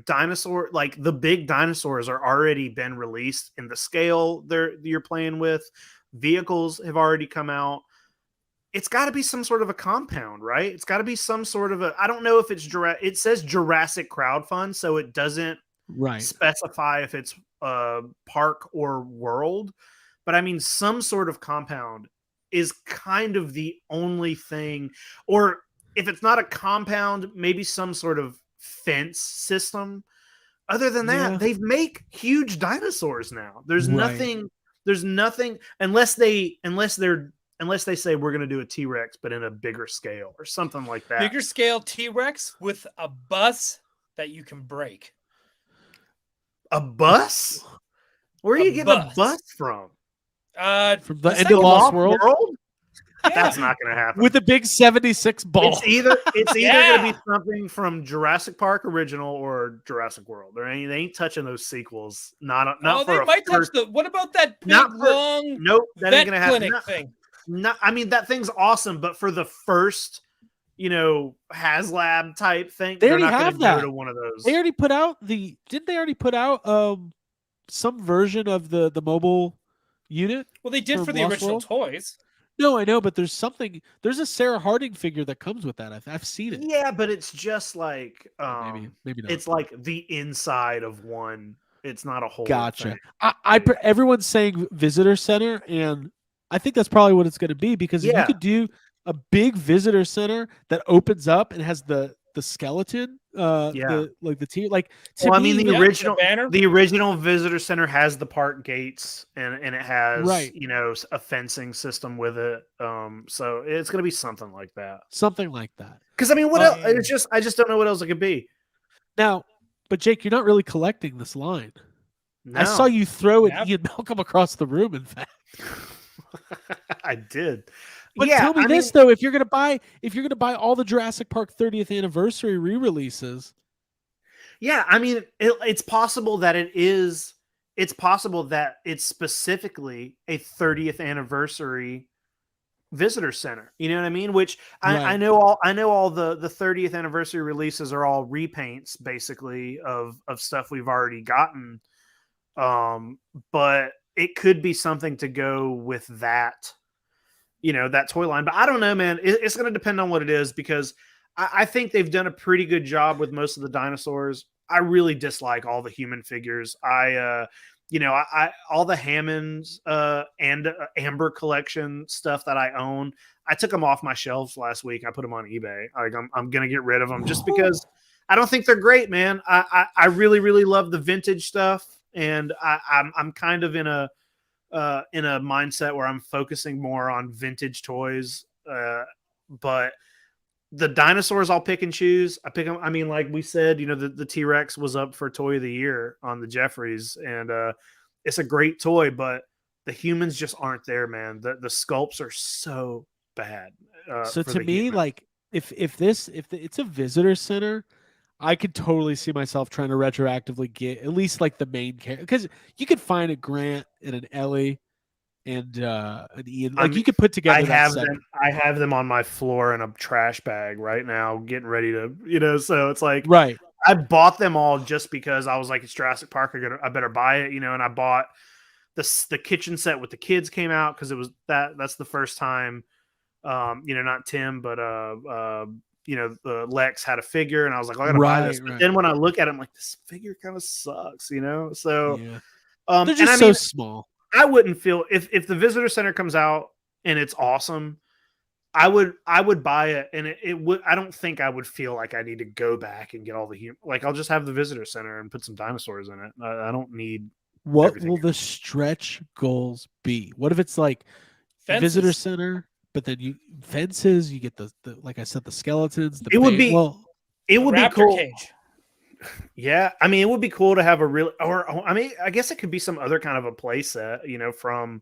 dinosaur, like the big dinosaurs are already been released in the scale you're playing with. Vehicles have already come out. It's got to be some sort of a compound, right? It's got to be some sort of I don't know if it's it says Jurassic crowdfund, so it doesn't specify if it's park or world, but I mean some sort of compound is kind of the only thing, or if it's not a compound, maybe some sort of fence system. Other than that, they make huge dinosaurs now. There's nothing unless they say we're going to do a T-Rex but in a bigger scale or something like that. Bigger scale T-Rex with a bus that you can break. A bus? Where are you getting a bus from? From the End of Lost World? Yeah. That's not going to happen. With a big 76 ball. It's either going to be something from Jurassic Park original or Jurassic World. They ain't touching those sequels. Not for they might touch the. What about that big long? Nope, that ain't going to happen. Thing. I mean, that thing's awesome, but for the first, HasLab type thing, they they're already not have going to that. go to one of those. They already put out Didn't they already put out some version of the mobile unit? Well, they did for the original toys. No, I know, but there's a Sarah Harding figure that comes with that. I've seen it. Yeah, but it's just like maybe not. It's like the inside of one. It's not a whole Gotcha. thing. Everyone's saying visitor center, and I think that's probably what it's going to be because if you could do a big visitor center that opens up and has the skeleton, the team, like. Well, I mean, the original visitor center has the park gates and it has a fencing system with it. So it's going to be something like that. Something like that. Because I mean, what else? It's just I just don't know what else it could be. Now, but Jake, you're not really collecting this line. No. I saw you throw Yep. Ian Malcolm across the room. In fact, I did. but yeah, tell me I this mean, though: if you're gonna buy all the Jurassic Park 30th anniversary re-releases, yeah, I mean, it's possible that it is. It's possible that it's specifically a 30th anniversary visitor center. You know what I mean? Which I Right. know all the 30th anniversary releases are all repaints basically of stuff we've already gotten. But it could be something to go with that, that toy line. But I don't know, man. It's going to depend on what it is because I think they've done a pretty good job with most of the dinosaurs. I really dislike all the human figures. I all the Hammonds and Amber collection stuff that I own, I took them off my shelves last week. I put them on eBay. Like I'm gonna get rid of them just because I don't think they're great, man. I really really love the vintage stuff, and I'm kind of in a mindset where I'm focusing more on vintage toys. But the dinosaurs I'll pick and choose. I pick them. I mean, like we said, the T-Rex was up for toy of the year on the Jeffries, and it's a great toy, but the humans just aren't there, man. The sculpts are so bad. So for to the me, humans. like if it's a visitor center, I could totally see myself trying to retroactively get at least like the main character because you could find a Grant and an Ellie and an Ian. Like you could put together. I have them on my floor in a trash bag right now, getting ready to, So it's like Right. I bought them all just because I was like, it's Jurassic Park. I better buy it, And I bought the kitchen set with the kids came out because it was that's the first time, not Tim, but the Lex had a figure, and I was like, I gotta buy this. But then when I look at it, I'm like, this figure kind of sucks, So yeah. and They're just I so mean, small. I wouldn't feel if the visitor center comes out and it's awesome, I would buy it, and it would. I don't think I would feel like I need to go back and get all the like. I'll just have the visitor center and put some dinosaurs in it. I don't need. What everything will the stretch goals be? What if it's like Fences. visitor center, but then you fences? You get the like I said, the skeletons. It would be Raptor cool. cage. Yeah, I mean, it would be cool to have a real, or I mean, I guess it could be some other kind of a play set, from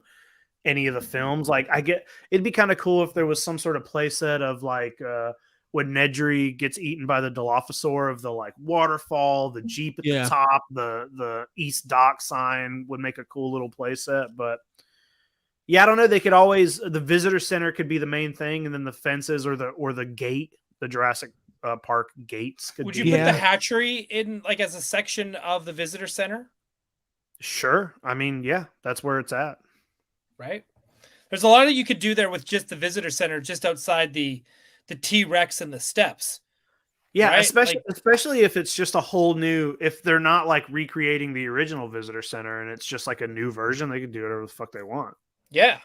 any of the films. Like, it'd be kind of cool if there was some sort of play set of like when Nedry gets eaten by the Dilophosaur of the like waterfall, the Jeep at the top, the East Dock sign would make a cool little play set. But yeah, I don't know. They could always the visitor center could be the main thing, and then the fences or the gate, the Jurassic Park gates. Would you put the hatchery in like as a section of the visitor center? Sure. I mean, yeah, that's where it's at. Right. There's a lot that you could do there with just the visitor center, just outside the T-Rex and the steps. Yeah, right? especially if it's just a whole new. If they're not like recreating the original visitor center and it's just like a new version, they can do whatever the fuck they want. Yeah,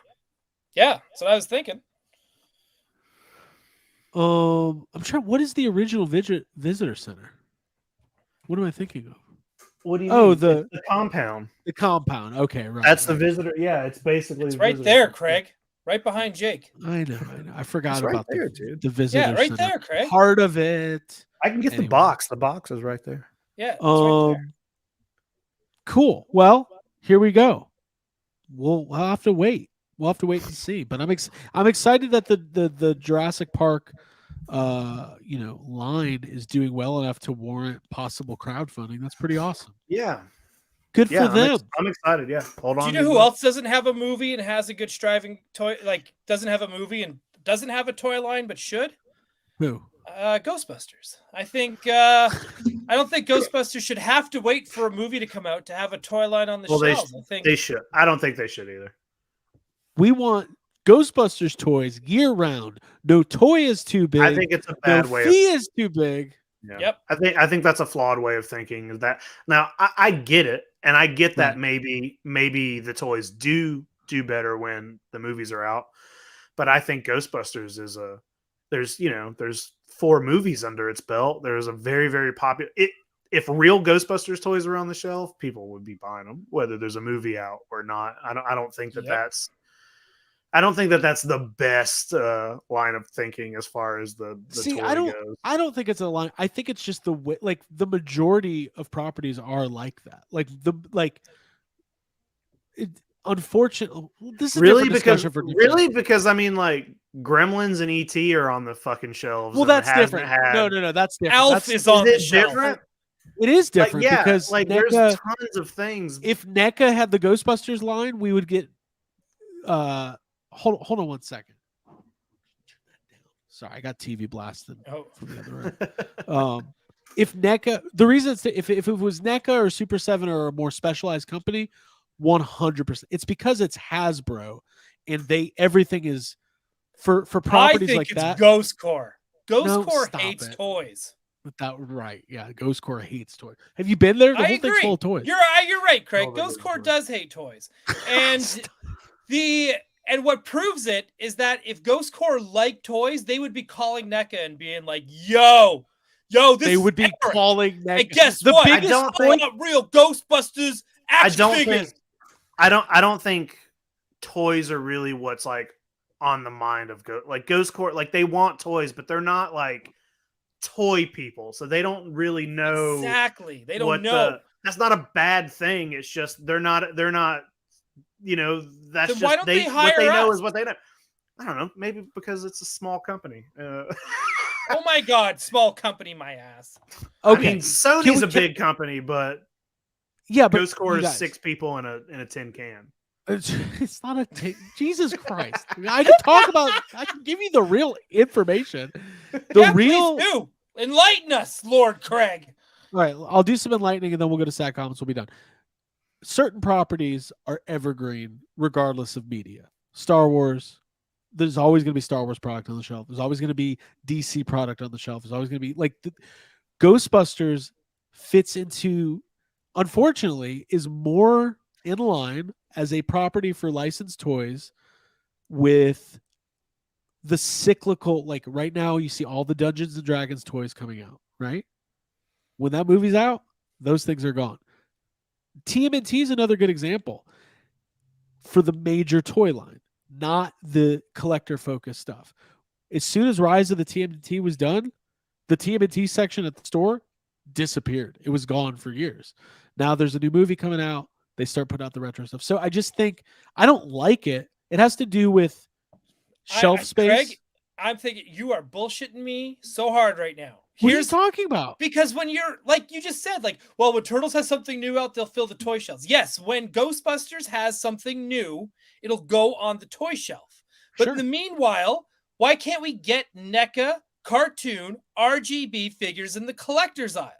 that's what I was thinking. I'm trying. What is the original visitor center? What am I thinking of? What do you mean? The compound. The compound. Okay, right. That's the visitor. Yeah, it's basically it's right there, Craig. Right behind Jake. I know. I forgot right about there, dude. The visitor. Yeah, right center. there, Craig. Part of it. I can get the box. The box is right there. Yeah. It's right there. Cool. Well, here we go. We'll have to wait. We'll have to wait and see. But I'm excited that the Jurassic Park line is doing well enough to warrant possible crowdfunding. That's pretty awesome. Yeah. Good for them. I'm excited. Yeah. Hold on. Do you know who else doesn't have a movie and has a good striving toy? Like doesn't have a movie and doesn't have a toy line, but should? Who? Ghostbusters. I think I don't think Ghostbusters should have to wait for a movie to come out to have a toy line on the shelves. I think they should. I don't think they should either. We want Ghostbusters toys year round. No toy is too big. I think it's a bad way. Fee is too big. Yeah. Yep. I think that's a flawed way of thinking. Is that now I get it, and I get that maybe the toys do better when the movies are out, but I think Ghostbusters is there's 4 movies under its belt. There's a very very popular. If real Ghostbusters toys were on the shelf, people would be buying them, whether there's a movie out or not. I don't think that's I don't think that that's the best line of thinking as far as the See, toy goes. I don't think it's a line. I think it's just the way, like the majority of properties are like that. Unfortunately, this is Really, because I mean, like Gremlins and ET are on the fucking shelves. Well, and that's hasn't different. had- No, that's different. Alf is on the shelf. different? It is different Like, yeah, because like NECA, there's tons of things. if NECA had the Ghostbusters line, we would get. Hold on one second. Sorry, I got TV blasted from the other end. If NECA, the reason it's if it was NECA or Super7 or a more specialized company, 100%. It's because it's Hasbro, and everything is for properties like that. Ghost Core. Ghost Core stop hates it. toys. Right? Yeah, Ghost Core hates toys. Have you been there? The I whole agree. thing's full of toys. You're right, Craig. All the Ghost good Core toys. does hate toys, and what proves it is that if Ghost Core liked toys, they would be calling NECA and being like, "Yo, this They would be Eric. calling NECA. And guess the what? biggest I toy. want real Ghostbusters action figures." I don't think toys are really what's like on the mind of Ghost Core. Like they want toys, but they're not like toy people, so they don't really know Exactly. They don't know. That's not a bad thing. It's just they're not. You know, that's Then just why don't they hire what they know us? is what they know. I don't know. Maybe because it's a small company. Oh my God, small company, my ass. Okay, I mean, Sony's a big company, but yeah, but Ghost Core is guys, 6 people in a tin can. It's not a Jesus Christ. I can give you the real information. Please do. Enlighten us, Lord Craig. All right, I'll do some enlightening and then we'll go to SAT comments. We'll be done. Certain properties are evergreen regardless of media. Star Wars, there's always going to be Star Wars product on the shelf. There's always going to be DC product on the shelf. There's always going to be Ghostbusters fits into, unfortunately, is more in line as a property for licensed toys with the cyclical, like right now you see all the Dungeons and Dragons toys coming out, right? When that movie's out, those things are gone. TMNT is another good example for the major toy line, not the collector focused stuff. As soon as Rise of the TMNT was done, the TMNT section at the store disappeared. It was gone for years. Now there's a new movie coming out. They start putting out the retro stuff. So I just think I don't like it. It has to do with shelf space. Craig, I'm thinking you are bullshitting me so hard right now. What are you talking about? Because when you're like you just said, like, well, when Turtles has something new out, they'll fill the toy shelves. Yes, when Ghostbusters has something new, it'll go on the toy shelf. But in the meanwhile, why can't we get NECA cartoon RGB figures in the collector's aisle?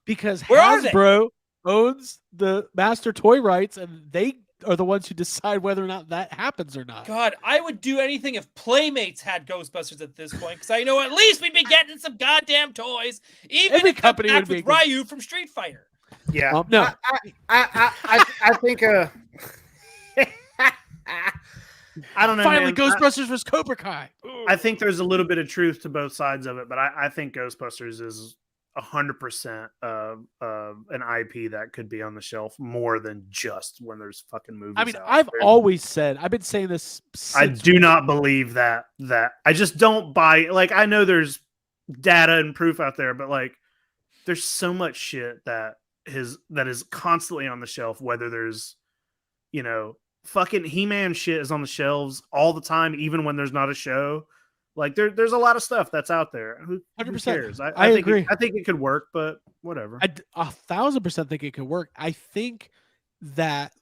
Because Hasbro owns the master toy rights, and they are the ones who decide whether or not that happens or not. God, I would do anything if Playmates had Ghostbusters at this point, because I know at least we'd be getting some goddamn toys. Even every if company would with be Ryu from Street Fighter. Yeah, no, I think I don't know. Finally, man. Ghostbusters vs. Cobra Kai. I think there's a little bit of truth to both sides of it, but I think Ghostbusters is 100% an IP that could be on the shelf more than just when there's fucking movies. I mean, out I've there. always said, I've been saying this. I do not believe that I just don't buy. Like, I know there's data and proof out there, but like, there's so much shit that is constantly on the shelf. Whether there's, fucking He-Man shit is on the shelves all the time, even when there's not a show. Like there's a lot of stuff that's out there. Who 100%. cares? I think agree. I think it could work, but whatever. I 1,000% think it could work. I think that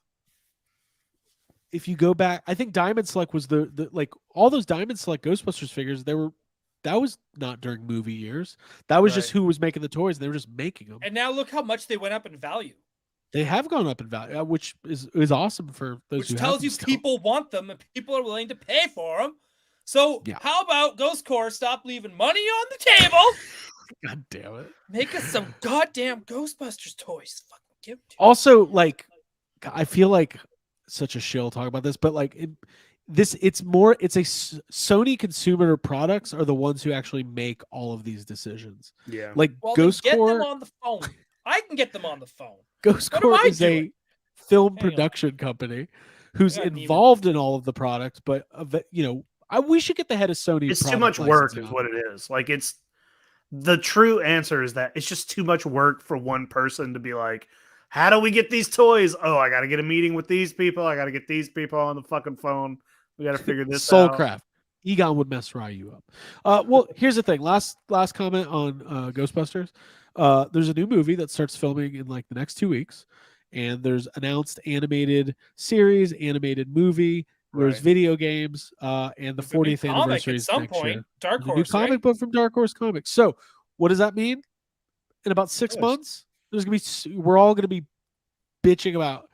if you go back, I think Diamond Select was the like all those Diamond Select Ghostbusters figures. That was not during movie years. That was just who was making the toys. And they were just making them. And now look how much they went up in value. They have gone up in value, which is awesome for those. Which who tells have you them people want them and people are willing to pay for them. So how about Ghost Core stop leaving money on the table? God damn it! Make us some goddamn Ghostbusters toys. Fucking give it to Also, like, I feel like such a shill talk about this, but like it's a Sony consumer products are the ones who actually make all of these decisions. Yeah. Like well, Ghost get Core them on the phone. I can get them on the phone. Ghost What Core am I is doing? a film Hang on. production company. who's I didn't even- involved in all of the product, but we should get the head of Sony. It's too much work, is what it is. Like, it's the true answer is that it's just too much work for one person to be like, how do we get these toys? Oh, I got to get a meeting with these people. I got to get these people on the fucking phone. We got to figure this out. Soulcraft. Egon would mess Ryu up. Well, here's the thing. Last comment on Ghostbusters. There's a new movie that starts filming in like the next 2 weeks, and there's announced animated series, animated movie. There's Right. video games, and the There's a new 40th comic anniversary at is some next point. year. Dark There's a new Horse, comic right? book from Dark Horse Comics. So, what does that mean? In about 6 Yes. months, we're all gonna be bitching about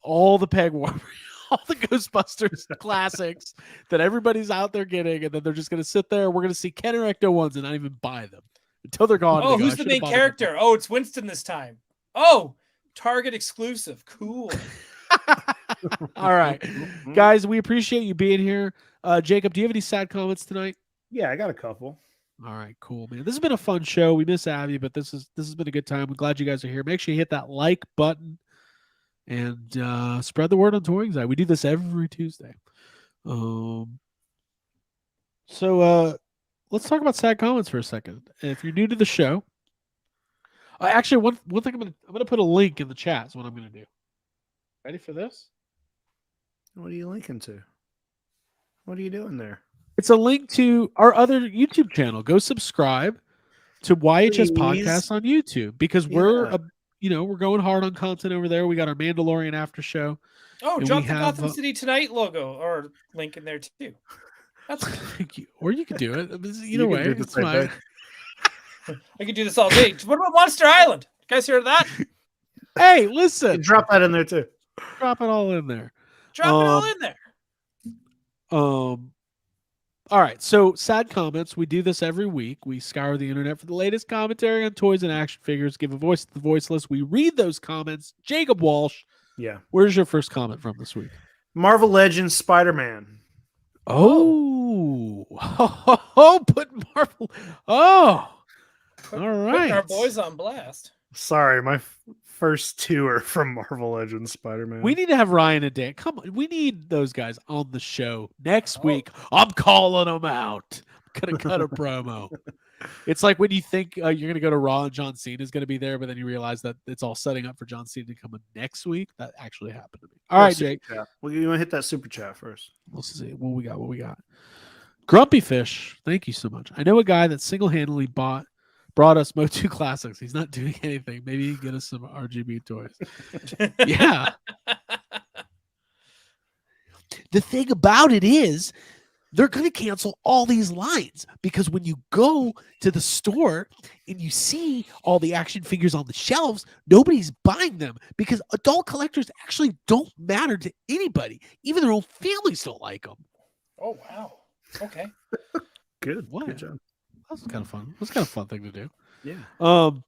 all the Peg Warmer, all the Ghostbusters classics that everybody's out there getting, and then they're just gonna sit there. We're gonna see Ken and Ecto ones and not even buy them until they're gone. Oh, They go, who's "I the should've main bought them." character? Oh, it's Winston this time. Oh, Target exclusive. Cool. All right, guys, we appreciate you being here. Jacob, do you have any sad comments tonight? Yeah, I got a couple. All right, cool, man. This has been a fun show. We miss Abby, but this has been a good time. I'm glad you guys are here. Make sure you hit that like button and spread the word on Toy Anxiety. We do this every Tuesday. So let's talk about sad comments for a second. If you're new to the show, actually, one thing I'm gonna put a link in the chat. Is what I'm gonna do. Ready for this? What are you linking to? What are you doing there? It's a link to our other YouTube channel. Go subscribe to YHS Please. Podcast on YouTube because Yeah. we're going hard on content over there. We got our Mandalorian after show. Oh, And drop we the have, Gotham City Tonight logo or link in there too. That's Or you could do it. Either You can way, do the it's same fine. thing. I could do this all day. What about Monster Island? You guys hear that? Hey, You listen, drop that in there too. drop it all in there. Drop it all in there. All right. So sad comments. We do this every week. We scour the internet for the latest commentary on toys and action figures, give a voice to the voiceless. We read those comments. Jacob Walsh, Yeah. where's your first comment from this week? Marvel Legends Spider-Man. Oh, put Marvel. Oh, all Putting right. our boys on blast. Sorry, my first two are from Marvel Legends Spider-Man. We need to have Ryan and Dan. Come on, we need those guys on the show next Oh. week. I'm calling them out. I'm gonna cut a promo. It's like when you think you're gonna go to Raw and John Cena is gonna be there, but then you realize that it's all setting up for John Cena to come in next week. That actually happened to me. All right, Jake. Well, you want to hit that super chat first? Let's see what we got. What we got? Grumpy Fish. Thank you so much. I know a guy that single-handedly brought us Motu Classics. He's not doing anything. Maybe he can get us some RGB toys. Yeah. The thing about it is they're going to cancel all these lines because when you go to the store and you see all the action figures on the shelves, nobody's buying them because adult collectors actually don't matter to anybody. Even their own families don't like them. Oh wow. Okay. Good. What? Good job. That's kind of fun. That's kind of a fun thing to do. Yeah. All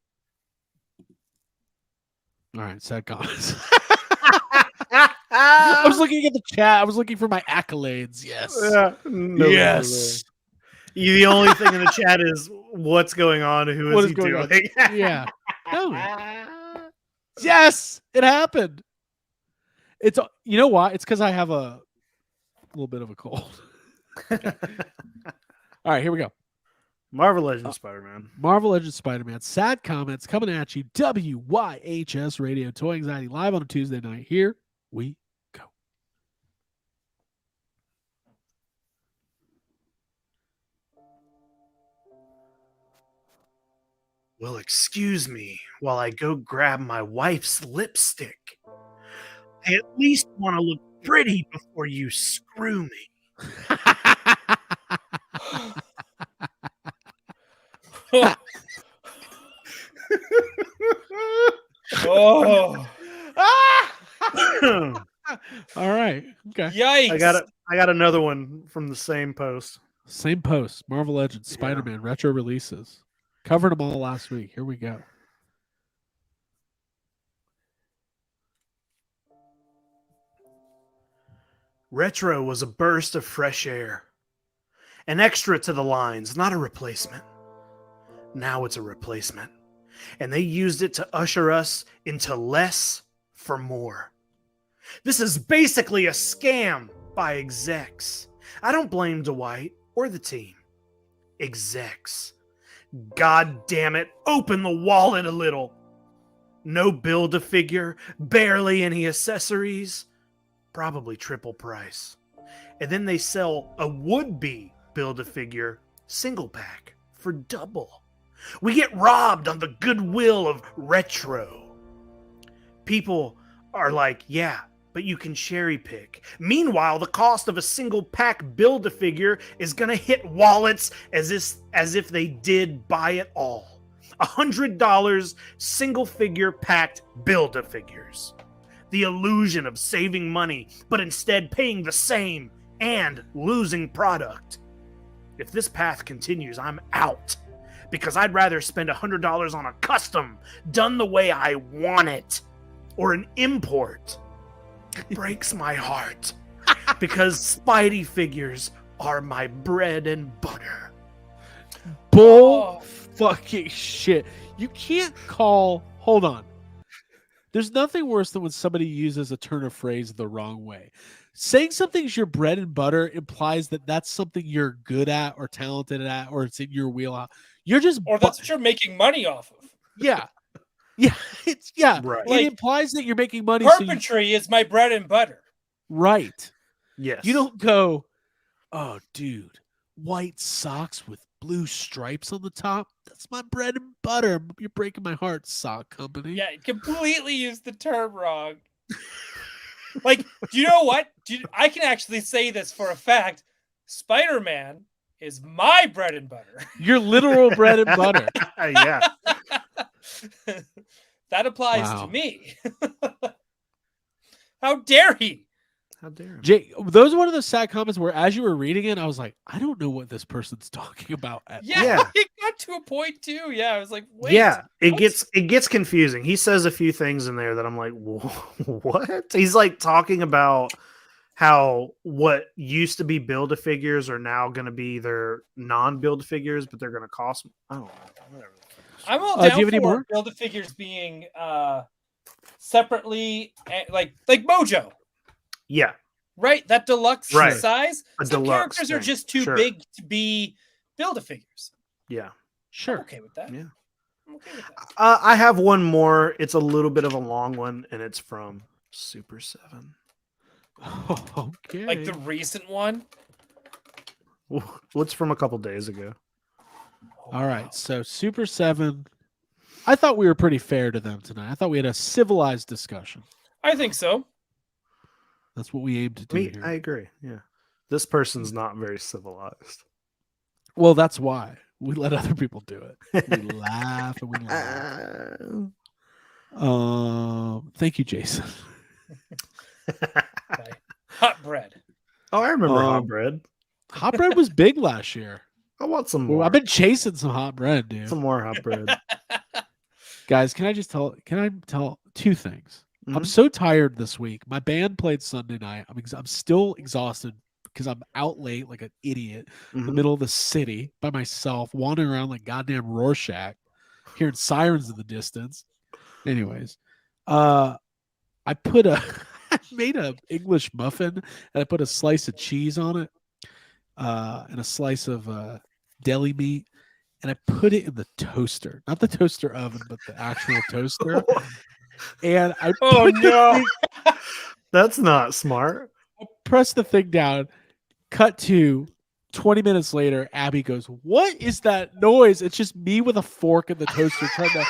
right, sad comments. I was looking at the chat. I was looking for my accolades. Yes. Yeah, Yes. The only thing in the chat is what's going on. Who What is is he going on? doing? Yeah. No. Yes, it happened. It's you know why? It's because I have a little bit of a cold. All right, here we go. Marvel Legends Spider-Man. Marvel Legends Spider-Man. Sad comments coming at you. WYHS Radio Toy Anxiety live on a Tuesday night. Here we go. Well, excuse me while I go grab my wife's lipstick. I at least want to look pretty before you screw me. Oh, All right. Okay. yikes. I got another one from the same post. Same post. Marvel Legends, Yeah. Spider-Man, retro releases. Covered them all last week. Here we go. Retro was a burst of fresh air. An extra to the lines, not a replacement. Now it's a replacement. And they used it to usher us into less for more. This is basically a scam by execs. I don't blame Dwight or the team. Execs. God damn it, open the wallet a little. No Build-A-Figure, barely any accessories, probably triple price. And then they sell a would-be Build-A-Figure single pack for double. We get robbed on the goodwill of retro. People are like, yeah, but you can cherry pick. Meanwhile, the cost of a single pack Build-A-Figure is gonna hit wallets as if they did buy it all. $100 single figure packed Build-A-Figures. The illusion of saving money, but instead paying the same and losing product. If this path continues, I'm out. Because I'd rather spend $100 on a custom, done the way I want it, or an import. It breaks my heart. Because Spidey figures are my bread and butter. Bull fucking shit. You can't call. Hold on. There's nothing worse than when somebody uses a turn of phrase the wrong way. Saying something's your bread and butter implies that that's something you're good at or talented at or it's in your wheelhouse. You're just Or that's what you're making money off of. Yeah. Yeah. It's Right. It Like, implies that you're making money. Carpentry is my bread and butter. Right. Yes. You don't go, oh, dude, white socks with blue stripes on the top. That's my bread and butter. You're breaking my heart, sock company. Yeah, completely used the term wrong. Like, do you know what? I can actually say this for a fact. Spider-Man is my bread and butter. Your literal bread and butter. Yeah. That applies Wow. to me. How dare he? How dare him? Jake, those are one of those sad comments where as you were reading it, I was like, I don't know what this person's talking about at Yeah, Yeah. it got to a point too. Yeah, I was like, wait. Yeah, it what? gets confusing. He says a few things in there that I'm like, what? He's like talking about how what used to be Build-A-Figures are now going to be their non-Build-A-Figures, but they're going to cost. I don't know. Whatever. I'm all do you down have any for more? Build-A-Figures being separately, like Mojo, Yeah, right? That deluxe Right. size. A Some deluxe characters are thing. just too Sure. big to be Build-A-Figures. yeah. I'm Sure. okay with that. Yeah. I'm okay with that. I have one more. It's a little bit of a long one, and it's from Super7. Okay. Like the recent one. What's from a couple days ago? All right. So Super7, I thought we were pretty fair to them tonight. I thought we had a civilized discussion. I think so. That's what we aim to do here. I agree. Yeah, this person's not very civilized. Well, that's why we let other people do it. We laugh and we laugh. Thank you, Jason. Okay. Hot bread. Oh, I remember hot Um, bread. Hot bread was big last year. I want some Well, more. I've been chasing some hot bread, dude. some more hot bread. Guys, can I tell two things? I'm Mhm. so tired this week. My band played Sunday night. I'm still exhausted because I'm out late like an idiot in the Mhm. middle of the city by myself, wandering around like goddamn Rorschach, hearing sirens in the distance. Anyways, I put a I made a English muffin and I put a slice of cheese on it, and a slice of deli meat, and I put it in the toaster, not the toaster oven, but the actual toaster. And I Oh put the no. thing- That's not smart. press the thing down. Cut to 20 minutes later, Abby goes, "What is that noise?" It's just me with a fork in the toaster trying to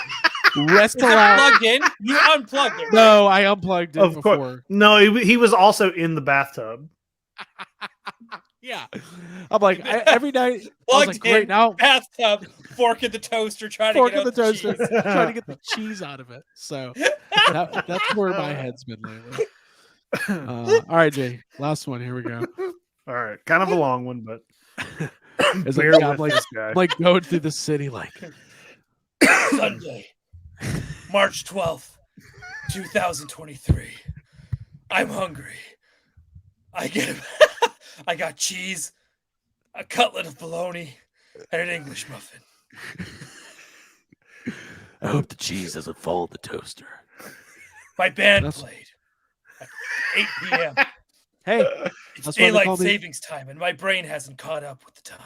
wrestle Is it out. plugged in? You unplugged it. Right? No, I unplugged it Of before. course. No, he was also in the bathtub. Yeah, I'm like every night. I was Plugged like, "Great, in, now bathtub, fork in the toaster, trying fork to in get the out toaster, cheese. trying to get the cheese out of it." So that's where my head's been lately. All right, Jay. Last one. Here we go. All right, kind of a long one, but It's bear like, yeah, with this guy. I'm like going through the city, like Sunday, March 12th, 2023. I'm hungry. I got cheese, a cutlet of bologna, and an English muffin. I hope the cheese doesn't fall in the toaster. My band That's- played. 8 p.m. Hey, It's that's why they daylight call me. savings time, and my brain hasn't caught up with the time.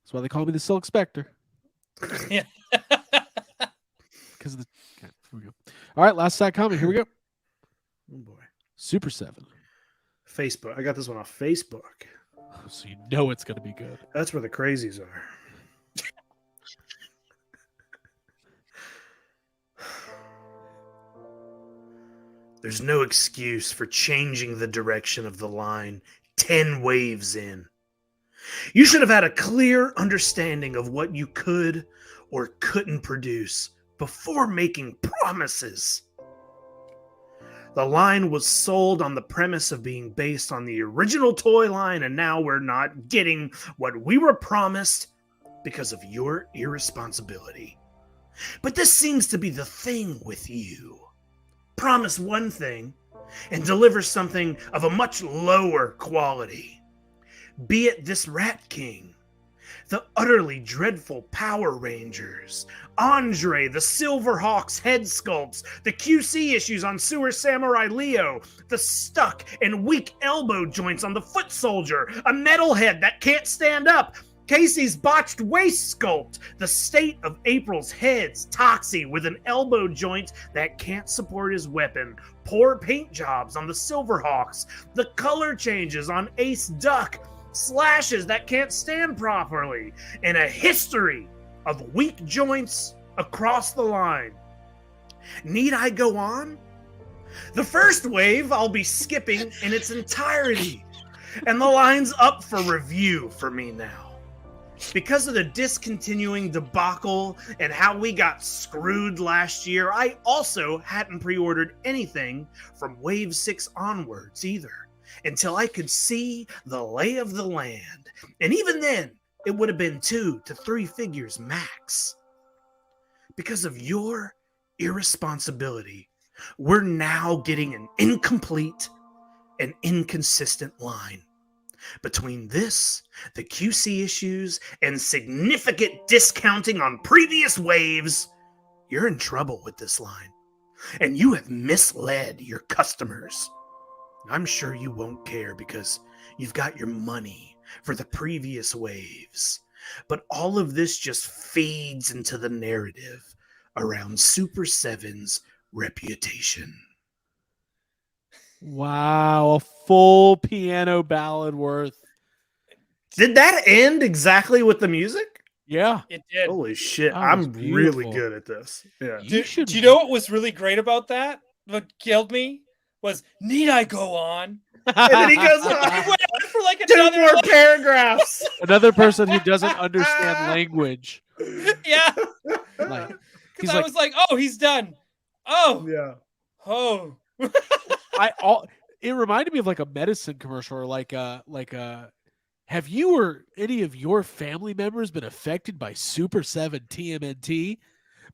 That's why they call me the Silk Spectre. Yeah. Because of the. Okay, here we go. All right, last side comment. Here we go. Oh boy. Super7. Facebook. I got this one off Facebook. So you know it's going to be good. That's where the crazies are. There's no excuse for changing the direction of the line 10 waves in. You should have had a clear understanding of what you could or couldn't produce before making promises. The line was sold on the premise of being based on the original toy line, and now we're not getting what we were promised because of your irresponsibility. But this seems to be the thing with you. Promise one thing and deliver something of a much lower quality. Be it this Rat King, the utterly dreadful Power Rangers, Andre the Silverhawk's head sculpts, the QC issues on Sewer Samurai Leo, the stuck and weak elbow joints on the Foot Soldier, a metalhead that can't stand up, Casey's botched waist sculpt, the state of April's heads, Toxie with an elbow joint that can't support his weapon, poor paint jobs on the Silverhawks, the color changes on Ace Duck, slashes that can't stand properly, and a history of weak joints across the line. Need I go on? The first wave I'll be skipping in its entirety, and the line's up for review for me now. Because of the discontinuing debacle and how we got screwed last year, I also hadn't pre-ordered anything from Wave 6 onwards either, until I could see the lay of the land. And even then, it would have been 2 to 3 figures max. Because of your irresponsibility, we're now getting an incomplete and inconsistent line. Between this, the QC issues, and significant discounting on previous waves, you're in trouble with this line. And you have misled your customers. I'm sure you won't care because you've got your money for the previous waves. But all of this just feeds into the narrative around Super7's reputation. Wow, a full piano ballad worth. Did that end exactly with the music? Yeah. It did. Holy shit, That was I'm really beautiful. good at this. Yeah. You should. Do you know what was really great about that? What killed me was, need I go on? And then he goes He on went on for like 2 another more paragraphs. Another person who doesn't understand language. Yeah. Like, Because I was like, oh, he's done. Oh. Yeah. Oh. It reminded me of like a medicine commercial or like have you or any of your family members been affected by Super7 TMNT?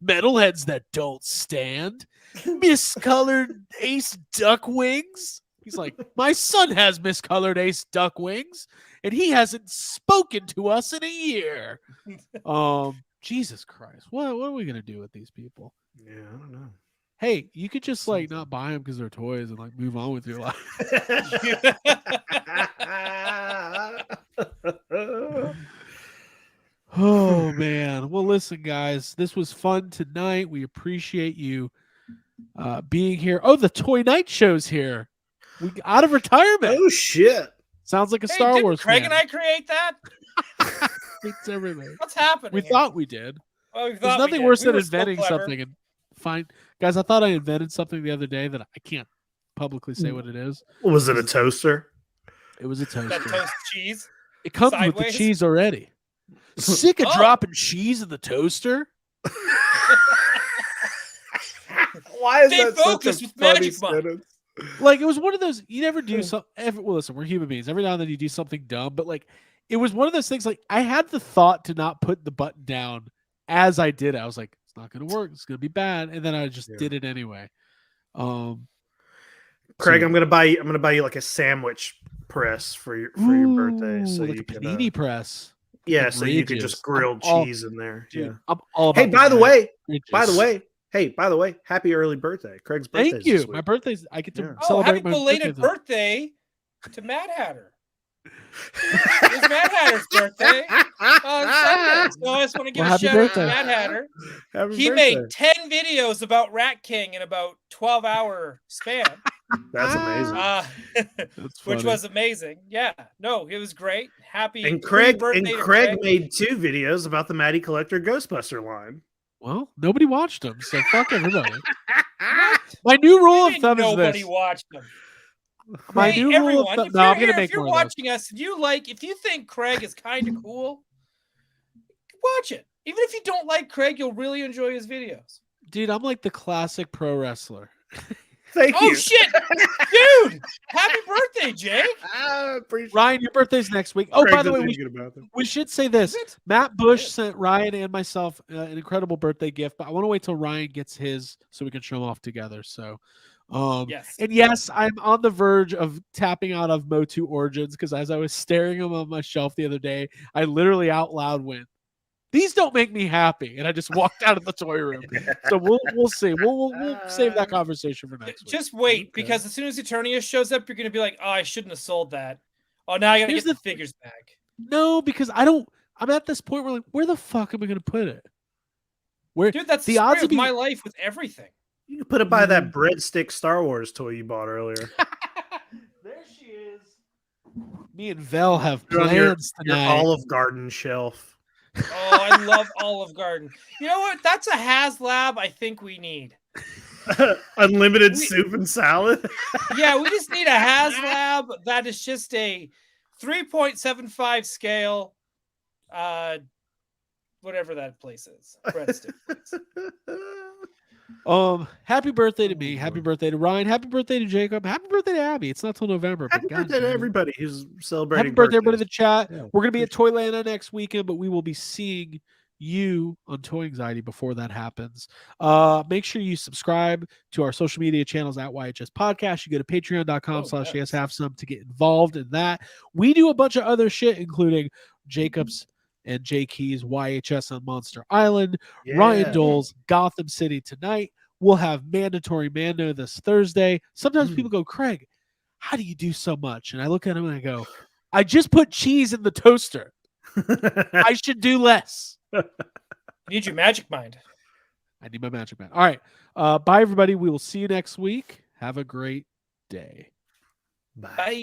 Metalheads that don't stand? Miscolored Ace Duck wings? He's like, my son has miscolored Ace Duck wings, and he hasn't spoken to us in a year. Jesus Christ. What are we gonna do with these people? Yeah, I don't know. Hey, you could just like not buy them because they're toys and like move on with your life. Oh man. Well, listen, guys, this was fun tonight. We appreciate you being here. Oh, the Toy Night show's here. We out of retirement. Oh shit. Sounds like a Hey, Star didn't Wars Craig fan. and I create that? It's everything. What's happening? We here? thought we did. Oh, we There's thought we nothing did. worse We than were so inventing clever. something and find guys. I thought I invented something the other day that I can't publicly say what it is. Was it a toaster? It was a That toaster. toast cheese. It comes with the Sideways? cheese already. Sick of Oh. dropping cheese in the toaster. Why is Stay that such focused a with funny Magic Mike. sentence? Like it was one of those. You never do something. Well, listen, we're human beings. Every now and then you do something dumb, but like it was one of those things. Like I had the thought to not put the button down as I did it. I was like, it's not going to work. It's going to be bad, and then I just did it anyway. Craig, so- I'm gonna buy you like a sandwich press for your birthday, so like you a can panini press. yeah, so you could ridges. just grill I'm all- cheese in there. Dude, Yeah. I'm all Hey, about by the ridges. way, Hey, by the way, happy early birthday. Craig's birthday. Thank you. My birth's. I get to Yeah. Oh, celebrate happy my belated birthday. birthday to Mad Hatter. It was Mad Hatter's birthday on Sunday. So I just want to give Well, a happy shout out to birthday. Mad Hatter. Happy He birthday. made 10 videos about Rat King in about 12-hour span. That's amazing. That's Which funny. was amazing. Yeah. No, it was great. Happy And Craig pre-birthday to Craig made 2 videos about the Matty Collector Ghostbuster line. Well, nobody watched them, so fuck everybody. My new rule of thumb is Nobody this. watched them. My Hey, new rule of everyone, thumb. if No, you're I'm gonna here, make if you're more of those. watching us and if you think Craig is kind of cool, watch it. Even if you don't like Craig, you'll really enjoy his videos. Dude, I'm like the classic pro wrestler. Thank you. Oh shit, dude! Happy birthday, Jake. I appreciate Ryan, your birthday's next week. Oh, Craig by the way, doesn't we, get about them. we should say this. Is it? Matt Bush Yes. sent Ryan and myself an incredible birthday gift, but I want to wait till Ryan gets his so we can show them off together. So, Yes. and yes, I'm on the verge of tapping out of Motu Origins because as I was staring them on my shelf the other day, I literally out loud went, "These don't make me happy," and I just walked out of the toy room. So we'll see. We'll save that conversation for next week. Just wait, Okay. because as soon as Eternius shows up, you're gonna be like, "Oh, I shouldn't have sold that. Oh, now I gotta Here's get the the figures back." No, because I'm at this point where like, where the fuck am I gonna put it? Where Dude, that's the the odds story of of my being- life with everything. You can put it by that breadstick Star Wars toy you bought earlier. There she is. Me and Vel have You're on your plans tonight. Olive Garden shelf. Oh, I love Olive Garden. You know what? That's a HasLab I think we need. Unlimited soup and salad. Yeah, we just need a HasLab that is just a 3.75 scale, whatever that place is. Breadstick place. Happy birthday to me. Happy birthday to Ryan. Happy birthday to Jacob. Happy birthday to Abby. It's not till November. Happy but God birthday to damn it. everybody who's celebrating. Happy birthday, everybody in the birthdays. chat. Yeah, We're going to be at Toylanta next weekend, but we will be seeing you on Toy Anxiety before that happens. Make sure you subscribe to our social media channels at YHS Podcast. You go to patreon.com/ASHaveSome to get involved in that. We do a bunch of other shit, including Jacob's and J Key's YHS on Monster Island, Ryan Yeah. Dole's Gotham City tonight. We'll have Mandatory Mando this Thursday. Sometimes people go, "Craig, how do you do so much?" And I look at him and I go, "I just put cheese in the toaster. I should do less." You need your magic mind. I need my magic man. All right. Bye, everybody. We will see you next week. Have a great day. Bye. Bye.